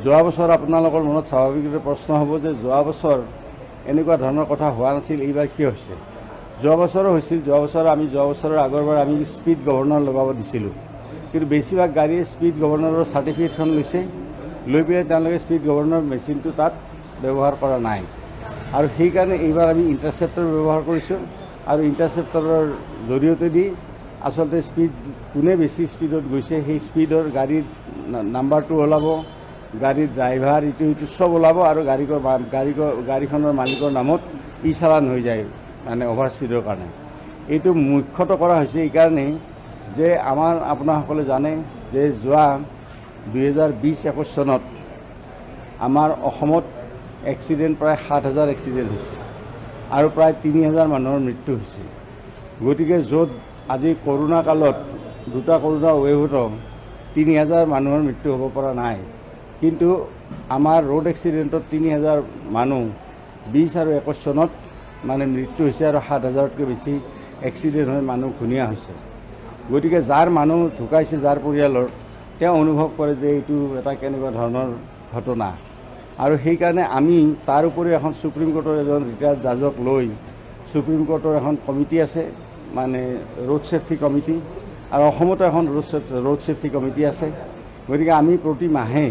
যোৱা বছৰ আপোনালোকৰ মনত স্বাভাৱিকতে প্ৰশ্ন হ'ব যে যোৱা বছৰ এনেকুৱা ধৰণৰ কথা হোৱা নাছিল, এইবাৰ কিয় হৈছে? যোৱা বছৰো হৈছিল। যোৱা বছৰৰ আগৰবাৰ আমি স্পীড গভৰ্ণৰ লগাব দিছিলোঁ, কিন্তু বেছিভাগ গাড়ীয়ে স্পীড গভৰ্ণৰৰ চাৰ্টিফিকেটখন লৈছে, লৈ পেলাই তেওঁলোকে স্পীড গভৰ্ণৰ মেচিনটো তাত ব্যৱহাৰ কৰা নাই। আৰু সেইকাৰণে এইবাৰ আমি ইণ্টাৰচেপ্টৰ ব্যৱহাৰ কৰিছোঁ আৰু ইণ্টাৰচেপ্টৰৰ জৰিয়তে আচলতে কোনে বেছি স্পীডত গৈছে সেই স্পীডৰ গাড়ীৰ নাম্বাৰটো ওলাব, গাড়ীৰ ড্ৰাইভাৰ ইটো চব ওলাব আৰু গাড়ীখনৰ মালিকৰ নামত চালান হৈ যায় মানে অভাৰ স্পীডৰ কাৰণে। এইটো মুখ্যতঃ কৰা হৈছে এইকাৰণেই যে আপোনাসকলে জানে যে যোৱা 2020-21 চনত আমাৰ অসমত এক্সিডেণ্ট প্ৰায় 7,000 এক্সিডেণ্ট হৈছে আৰু প্ৰায় 3,000 মানুহৰ মৃত্যু হৈছে। গতিকে য'ত আজি কৰোণা কালত দুটা কৰোণা ৱেভতো 3,000 মানুহৰ মৃত্যু হ'ব পৰা নাই, কিন্তু আমাৰ ৰোড এক্সিডেণ্টত 3,000 মানুহ 20 আৰু 21 চনত মানে মৃত্যু হৈছে আৰু 7,000তকৈ বেছি এক্সিডেণ্ট হৈ মানুহ ঘূণীয়া হৈছে। গতিকে যাৰ মানুহ ঢুকাইছে, যাৰ পৰিয়ালৰ, তেওঁ অনুভৱ কৰে যে এইটো এটা কেনেকুৱা ধৰণৰ ঘটনা। আৰু সেইকাৰণে আমি তাৰ উপৰি এখন সুপ্ৰিম কোৰ্টৰ এজন ৰিটায়াৰ্ড জাজক লৈ সুপ্ৰিম কোৰ্টৰ এখন কমিটি আছে, মানে ৰোড ছেফটি কমিটি, আৰু অসমতো এখন ৰোড ছেফটি কমিটি আছে। গতিকে আমি প্ৰতি মাহে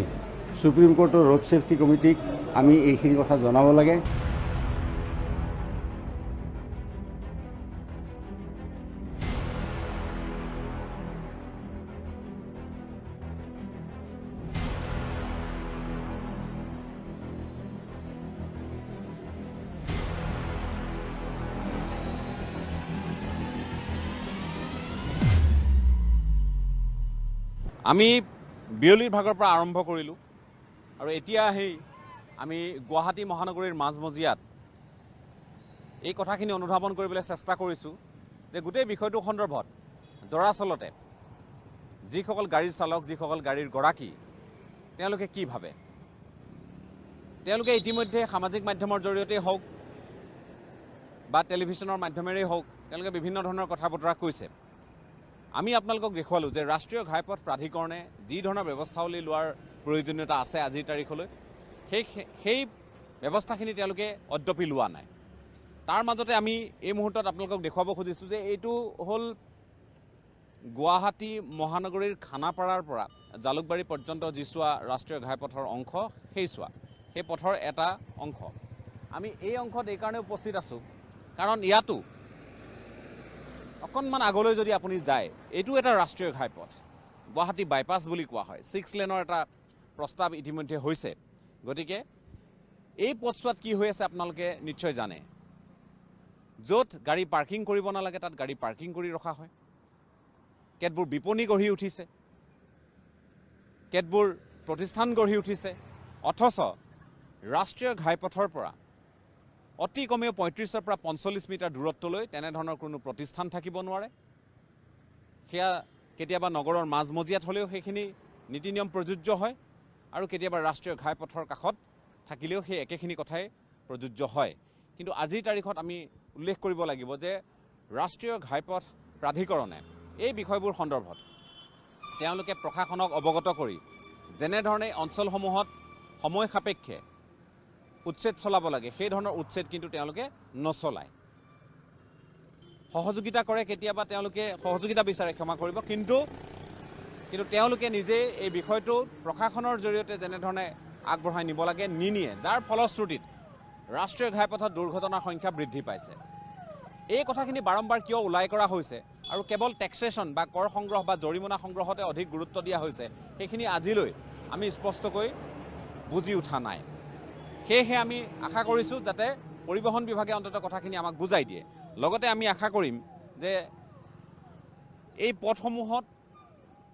সুপ্ৰিম কোৰ্টৰ ৰোড ছেফটি কমিটিক আমি এইখিনি কথা জনাব লাগে। আমি বিয়লিৰ ভাগৰ পৰা আৰম্ভ কৰিলোঁ আৰু এতিয়া আমি গুৱাহাটী মহানগৰীৰ মাজমজিয়াত এই কথাখিনি অনুধাৱন কৰিবলৈ চেষ্টা কৰিছোঁ যে গোটেই বিষয়টো সন্দৰ্ভত দৰাচলতে যিসকল গাড়ীৰ চালক, যিসকল গাড়ীৰ গৰাকী, তেওঁলোকে কি ভাবে। তেওঁলোকে ইতিমধ্যে সামাজিক মাধ্যমৰ জৰিয়তে হওক বা টেলিভিশ্যনৰ মাধ্যমেৰেই হওক তেওঁলোকে বিভিন্ন ধৰণৰ কথা বতৰা কৈছে। আমি আপোনালোকক দেখুৱালোঁ যে ৰাষ্ট্ৰীয় ঘাইপথ প্ৰাধিকৰণে যি ধৰণৰ ব্যৱস্থাৱলী লোৱাৰ প্ৰয়োজনীয়তা আছে আজিৰ তাৰিখলৈ সেই ব্যৱস্থাখিনি তেওঁলোকে অদ্যপি লোৱা নাই। তাৰ মাজতে আমি এই মুহূৰ্তত আপোনালোকক দেখুৱাব খুজিছোঁ যে এইটো হ'ল গুৱাহাটী মহানগৰীৰ খানাপাৰাৰ পৰা জালুকবাৰী পৰ্যন্ত যিছোৱা ৰাষ্ট্ৰীয় ঘাইপথৰ অংশ, সেই পথৰ এটা অংশ। আমি এই অংশত এইকাৰণে উপস্থিত আছোঁ কাৰণ ইয়াতো অকণমান আগলৈ যদি আপুনি যায়, এইটো এটা ৰাষ্ট্ৰীয় ঘাইপথ, গুৱাহাটী বাইপাছ বুলি কোৱা হয়। 6 লেনৰ এটা প্ৰস্তাৱ ইতিমধ্যে হৈছে। গতিকে এই পথছোৱাত কি হৈ আছে আপোনালোকে নিশ্চয় জানে। য'ত গাড়ী পাৰ্কিং কৰিব নালাগে তাত গাড়ী পাৰ্কিং কৰি ৰখা হয়। কেতবোৰ বিপণী গঢ়ি উঠিছে, কেতবোৰ প্ৰতিষ্ঠান গঢ়ি উঠিছে, অথচ ৰাষ্ট্ৰীয় ঘাইপথৰ পৰা অতি কমেও 35ৰ পৰা 45 মিটাৰ দূৰত্বলৈ তেনেধৰণৰ কোনো প্ৰতিষ্ঠান থাকিব নোৱাৰে। সেয়া কেতিয়াবা নগৰৰ মাজমজিয়াত হ'লেও সেইখিনি নীতি নিয়ম প্ৰযোজ্য হয় আৰু কেতিয়াবা ৰাষ্ট্ৰীয় ঘাইপথৰ কাষত থাকিলেও সেই একেখিনি কথাই প্ৰযোজ্য হয়। কিন্তু আজিৰ তাৰিখত আমি উল্লেখ কৰিব লাগিব যে ৰাষ্ট্ৰীয় ঘাইপথ প্ৰাধিকৰণে এই বিষয়বোৰ সন্দৰ্ভত তেওঁলোকে প্ৰশাসনক অৱগত কৰি যেনেধৰণে অঞ্চলসমূহত সময় সাপেক্ষে উচ্ছেদ চলাব লাগে সেই ধৰণৰ উচ্ছেদ কিন্তু তেওঁলোকে নচলায়। সহযোগিতা কৰে, কেতিয়াবা তেওঁলোকে সহযোগিতা বিচাৰে, ক্ষমা কৰিব, কিন্তু তেওঁলোকে নিজে এই বিষয়টো প্ৰশাসনৰ জৰিয়তে যেনেধৰণে আগবঢ়াই নিব লাগে নিনিয়ে, যাৰ ফলশ্ৰুতিত ৰাষ্ট্ৰীয় ঘাইপথত দুৰ্ঘটনাৰ সংখ্যা বৃদ্ধি পাইছে। এই কথাখিনি বাৰম্বাৰ কিয় ওলাই কৰা হৈছে আৰু কেৱল টেক্সেশ্যন বা কৰ সংগ্ৰহ বা জৰিমনা সংগ্ৰহতে অধিক গুৰুত্ব দিয়া হৈছে, সেইখিনি আজিলৈ আমি স্পষ্টকৈ বুজি উঠা নাই। সেয়েহে আমি আশা কৰিছোঁ যাতে পৰিবহণ বিভাগে অন্ততঃ কথাখিনি আমাক বুজাই দিয়ে। লগতে আমি আশা কৰিম যে এই পথসমূহত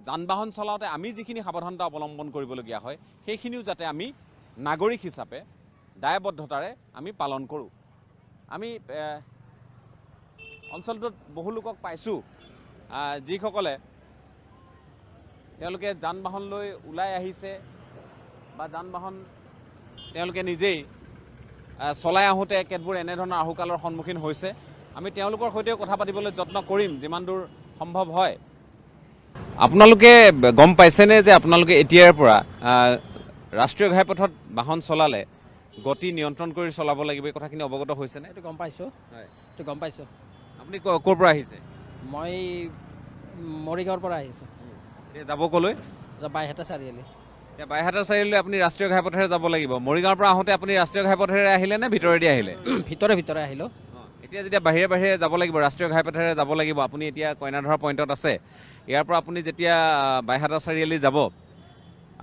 যান বাহন চলাওঁতে আমি যিখিনি সাৱধানতা অৱলম্বন কৰিবলগীয়া হয় সেইখিনিও যাতে আমি নাগৰিক হিচাপে দায়বদ্ধতাৰে আমি পালন কৰোঁ। আমি অঞ্চলটোত বহু লোকক পাইছোঁ যিসকলে তেওঁলোকে যান বাহন লৈ ওলাই আহিছে বা যান বাহন তেওঁলোকে নিজেই চলাই আহোঁতে কেতবোৰ এনেধৰণৰ আহুকালৰ সন্মুখীন হৈছে। আমি তেওঁলোকৰ সৈতেও কথা পাতিবলৈ যত্ন কৰিম যিমান দূৰ সম্ভৱ হয়। আপোনালোকে গম পাইছেনে যে আপোনালোকে এতিয়াৰ পৰা ৰাষ্ট্ৰীয় ঘাইপথত বাহন চলালে গতি নিয়ন্ত্ৰণ কৰি চলাব লাগিব, এই কথাখিনি অৱগত হৈছেনে? এইটো গম পাইছোঁ, হয়, এইটো গম পাইছোঁ। আপুনি ক'ৰ পৰা আহিছে? মই মৰিগাঁৱৰ পৰা আহিছোঁ। এতিয়া যাব ক'লৈ? বাইহাটা চাৰিআলি। এতিয়া বাইহাটা চাৰিআলিলৈ আপুনি ৰাষ্ট্ৰীয় ঘাইপথেৰে যাব লাগিব। মৰিগাঁৱৰ পৰা আহোঁতে আপুনি ৰাষ্ট্ৰীয় ঘাইপথেৰে আহিলে নে ভিতৰেদি আহিলে? ভিতৰে আহিলোঁ। এতিয়া যেতিয়া বাহিৰে বাহিৰে যাব লাগিব, ৰাষ্ট্ৰীয় ঘাইপথেৰে যাব লাগিব, আপুনি এতিয়া কইনাধৰা পইণ্টত আছে, ইয়াৰ পৰা আপুনি যেতিয়া বাইহাটা চাৰিআলি যাব,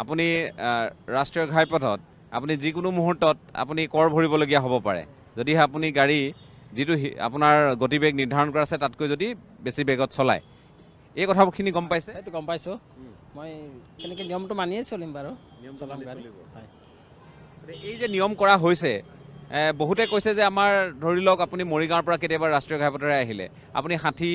আপুনি ৰাষ্ট্ৰীয় ঘাইপথত আপুনি যিকোনো মুহূৰ্তত আপুনি কৰ ভৰিবলগীয়া হ'ব পাৰে, যদিহে আপুনি গাড়ী যিটো আপোনাৰ গতিবেগ নিৰ্ধাৰণ কৰা আছে তাতকৈ যদি বেছি বেগত চলায়। এই কথাখিনি গম পাইছে? সেইটো গম পাইছোঁ। মই তেনেকৈ নিয়মটো মানিয়ে চলিম বাৰু। এই যে নিয়ম কৰা হৈছে, বহুতে কৈছে যে আমাৰ ধৰি লওক আপুনি মৰিগাঁৱৰ পৰা কেতিয়াবা ৰাষ্ট্ৰীয় ঘাইপথেৰে আহিলে, আপুনি 60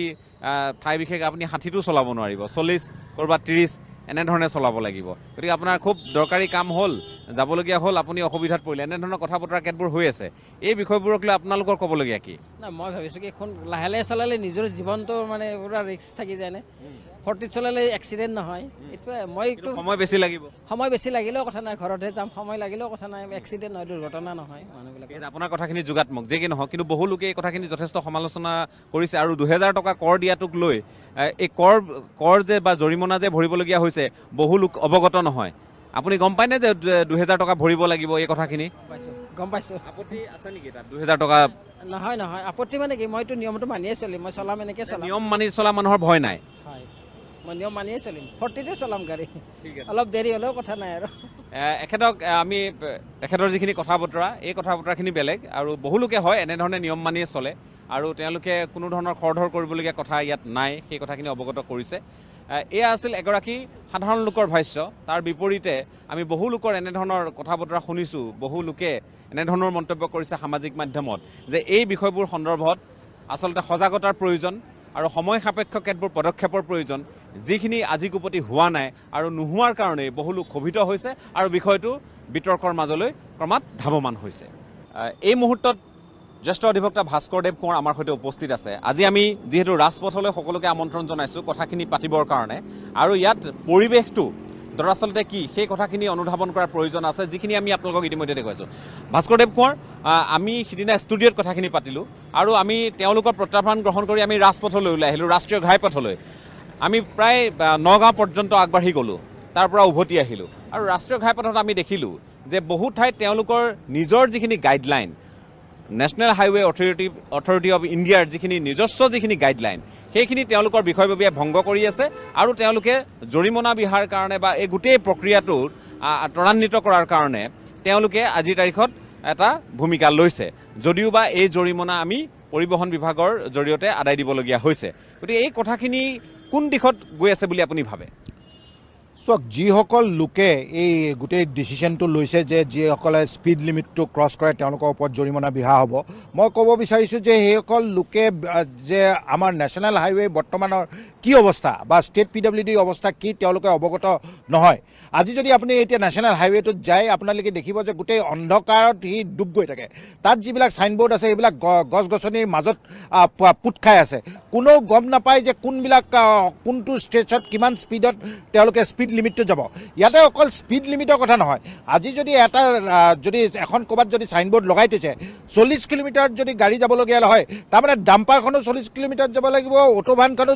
ঠাই বিশেষ আপুনি 60টো চলাব নোৱাৰিব, 40 ক'ৰবাত 30 এনেধৰণে চলাব লাগিব। গতিকে আপোনাৰ খুব দৰকাৰী কাম হ'ল, যাবলগীয়া হ'ল, আপুনি অসুবিধাত পৰিলে, এনেধৰণৰ কথা বতৰা কেতবোৰ হৈ আছে। এই বিষয়বোৰক লৈ আপোনালোকৰ ক'বলগীয়া কি? নাই, মই ভাবিছোঁ কি এখন লাহে লাহে চলালে নিজৰ জীৱনটো মানে পুৰা ৰিস্ক থাকি যায়নে। 40 চলালে এক্সিডেণ্ট নহয়। এইটোৱে মই সময় বেছি লাগিব, সময় বেছি লাগিলেও কথা নাই, ঘৰতহে যাম, সময় লাগিলেও কথা নাই, এক্সিডেণ্ট নহয়, দুৰ্ঘটনা নহয় মানুহবিলাক। আপোনাৰ কথাখিনি যোগাত্মক যে কি নহওক, কিন্তু বহু লোকে এই কথাখিনি যথেষ্ট সমালোচনা কৰিছে আৰু 2000 টকা কৰ দিয়াটোক লৈ এই কৰ যে বা জৰিমনা যে ভৰিবলগীয়া হৈছে বহু লোক অৱগত নহয়। আপুনি গম পায়নে যে 2000 টকা ভৰিব লাগিব এই কথাখিনি? গম পাইছোঁ। আপত্তি আছে নেকি তাত 2000 টকা? নহয়, আপত্তি মানে কি, মইতো নিয়মটো মানিয়ে চলিম, মই চলাম এনেকৈ চলাম। নিয়ম মানি চলা মানুহৰ ভয় নাই। হয়, মই নিয়ম মানিয়ে চলিম, 40তে চলাম গাড়ী, অলপ দেৰি হ'লেও কথা নাই আৰু। তেখেতৰ যিখিনি কথা বতৰা, এই কথা বতৰাখিনি বেলেগ আৰু বহু লোকে হয় এনেধৰণে নিয়ম মানিয়ে চলে আৰু তেওঁলোকে কোনো ধৰণৰ খৰধৰ কৰিবলগীয়া কথা ইয়াত নাই, সেই কথাখিনি অৱগত কৰিছে। এয়া আছিল এগৰাকী সাধাৰণ লোকৰ ভাষ্য। তাৰ বিপৰীতে আমি বহু লোকৰ এনেধৰণৰ কথা বতৰা শুনিছোঁ, বহু লোকে এনেধৰণৰ মন্তব্য কৰিছে সামাজিক মাধ্যমত যে এই বিষয়বোৰ সন্দৰ্ভত আচলতে সজাগতাৰ প্ৰয়োজন আৰু সময় সাপেক্ষ কেতবোৰ পদক্ষেপৰ প্ৰয়োজন, যিখিনি আজি কোপতি হোৱা নাই আৰু নোহোৱাৰ কাৰণেই বহু লোক ক্ষোভিত হৈছে আৰু বিষয়টো বিতৰ্কৰ মাজলৈ ক্ৰমাৎ ধাৱমান হৈছে। এই মুহূৰ্তত জ্যেষ্ঠ অধিবক্তা ভাস্কৰদেৱ কোঁৱৰ আমাৰ সৈতে উপস্থিত আছে। আজি আমি যিহেতু ৰাজপথলৈ সকলোকে আমন্ত্ৰণ জনাইছোঁ কথাখিনি পাতিবৰ কাৰণে, আৰু ইয়াত পৰিৱেশটো দৰাচলতে কি সেই কথাখিনি অনুধাৱন কৰাৰ প্ৰয়োজন আছে, যিখিনি আমি আপোনালোকক ইতিমধ্যে দেখুৱাইছোঁ। ভাস্কৰদেৱ কোঁৱৰ, আমি সিদিনা ষ্টুডিঅ'ত কথাখিনি পাতিলোঁ আৰু আমি তেওঁলোকৰ প্ৰত্যাহ্বান গ্ৰহণ কৰি আমি ৰাজপথলৈ ওলাই আহিলোঁ, ৰাষ্ট্ৰীয় ঘাইপথলৈ। আমি প্ৰায় নগাঁও পৰ্যন্ত আগবাঢ়ি গ'লোঁ, তাৰ পৰা উভতি আহিলোঁ আৰু ৰাষ্ট্ৰীয় ঘাইপথত আমি দেখিলোঁ যে বহু ঠাইত তেওঁলোকৰ নিজৰ যিখিনি guideline, national highway authority of ইণ্ডিয়াৰ যিখিনি নিজস্ব যিখিনি গাইডলাইন, সেইখিনি তেওঁলোকৰ বিষয়ববীয়াই ভংগ কৰি আছে আৰু তেওঁলোকে জৰিমনা বিহাৰ কাৰণে বা এই গোটেই প্ৰক্ৰিয়াটো ত্বৰান্বিত কৰাৰ কাৰণে তেওঁলোকে আজিৰ তাৰিখত এটা ভূমিকা লৈছে, যদিও বা এই জৰিমনা আমি পৰিবহণ বিভাগৰ জৰিয়তে আদায় দিবলগীয়া হৈছে। গতিকে এই কথাখিনি কোন দিশত গৈ আছে বুলি আপুনি ভাবে? চাওক, যিসকল লোকে এই গোটেই ডিচিশ্যনটো লৈছে যে যিসকলে স্পীড লিমিটটো ক্ৰছ কৰে তেওঁলোকৰ ওপৰত জৰিমনা বিহা হ'ব, মই ক'ব বিচাৰিছোঁ যে সেইসকল লোকে যে আমাৰ নেশ্যনেল হাইৱে বৰ্তমানৰ কি অৱস্থা বা ষ্টেট PWD অৱস্থা কি তেওঁলোকে অৱগত নহয়। আজি যদি আপুনি এতিয়া নেশ্যনেল হাইৱেটোত যায় আপোনালোকে দেখিব যে গোটেই অন্ধকাৰত সি ডুব গৈ থাকে। তাত যিবিলাক ছাইনবোৰ্ড আছে সেইবিলাক গছ গছনিৰ মাজত পোত খাই আছে। কোনেও গম নাপায় যে কোনবিলাক কোনটো ষ্টেজত কিমান স্পীডত তেওঁলোকে স্পীড লিমিটটো যাব। ইয়াতে অকল স্পীড লিমিটৰ কথা নহয়, আজি যদি যদি এখন ক'ৰবাত যদি ছাইনবোৰ্ড লগাই থৈছে 40 কিলোমিটাৰত যদি গাড়ী যাবলগীয়া হয়, তাৰমানে ডাম্পাৰখনো 40 কিলোমিটাৰত যাব লাগিব, অটোভানখনো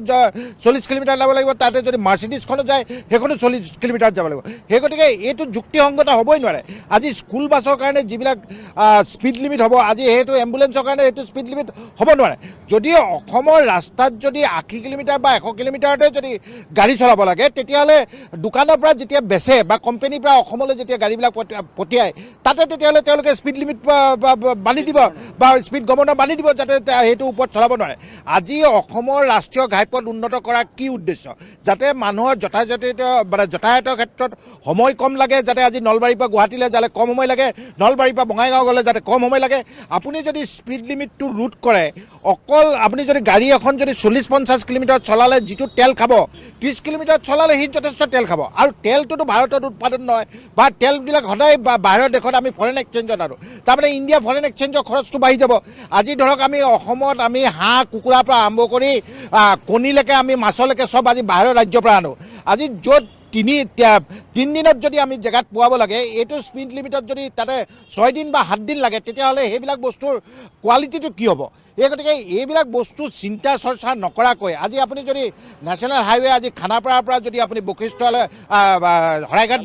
40 কিলোমিটাৰ যাব লাগিব, তাতে যদি মাৰ্চিডিজখনো যায় সেইখনো 40 কিলোমিটাৰত যাব লাগিব। সেই গতিকে এইটো যুক্তিসংগত হ'বই নোৱাৰে। আজি স্কুল বাছৰ কাৰণে যিবিলাক স্পীড লিমিট হ'ব, আজি সেইটো এম্বুলেঞ্চৰ কাৰণে সেইটো স্পীড লিমিট হ'ব নোৱাৰে। যদি অসমৰ ৰাস্তাত যদি 80 কিলোমিটাৰ বা 100 কিলোমিটাৰতে যদি গাড়ী চলাব লাগে, তেতিয়াহ'লে দোকানৰ পৰা যেতিয়া বেচে বা কোম্পানীৰ পৰা অসমলৈ যেতিয়া গাড়ীবিলাক পঠিয়ায় তাতে তেতিয়াহ'লে তেওঁলোকে স্পীড লিমিট বান্ধি দিব বা স্পীড গভৰ্ণৰ বান্ধি দিব যাতে সেইটো ওপৰত চলাব নোৱাৰে। আজি অসমৰ ৰাষ্ট্ৰীয় ঘাইপথ উন্নত কৰা কি উদ্দেশ্য? যাতে মানুহৰ যাতায়াতৰ ক্ষেত্ৰত সময় কম লাগে, যাতে আজি নলবাৰীৰ পৰা গুৱাহাটীলৈ যালে কম সময় লাগে, নলবাৰীৰ পৰা বঙাইগাঁও গ'লে যাতে কম সময় লাগে। আপুনি যদি স্পীড লিমিটটো ৰোধ কৰে, অকল আপুনি যদি গাড়ী এখন যদি 40-50 কিলোমিটাৰত চলালে যিটো তেল খাব, 30 কিলোমিটাৰত চলালে সি যথেষ্ট তেল খাব। আৰু তেলটোতো ভাৰতত উৎপাদন নহয় বা তেলবিলাক সদায় বাহিৰৰ দেশত আমি ফৰেন এক্সচেঞ্জত আনো, তাৰমানে ইণ্ডিয়া ফৰেন এক্সচেঞ্জৰ খৰচটো বাঢ়ি যাব। আজি ধৰক আমি অসমত আমি হাঁহ কুকুৰাৰ পৰা আৰম্ভ কৰি কণীলৈকে আমি মাছলৈকে চব আজি বাহিৰৰ ৰাজ্যৰ পৰা আনো। আজি য'ত 3 দিনত যদি আমি জেগাত পোৱাব লাগে, এইটো স্পীড লিমিটত যদি তাতে 6 দিন বা 7 দিন লাগে, তেতিয়াহ'লে সেইবিলাক বস্তুৰ কোৱালিটিটো কি হ'ব? এই গতিকে এইবিলাক বস্তু চিন্তা চৰ্চা নকৰাকৈ আজি আপুনি যদি নেশ্যনেল হাইৱে আজি খানাপাৰাৰ পৰা যদি আপুনি বশিষ্ঠলৈ শৰাইঘাট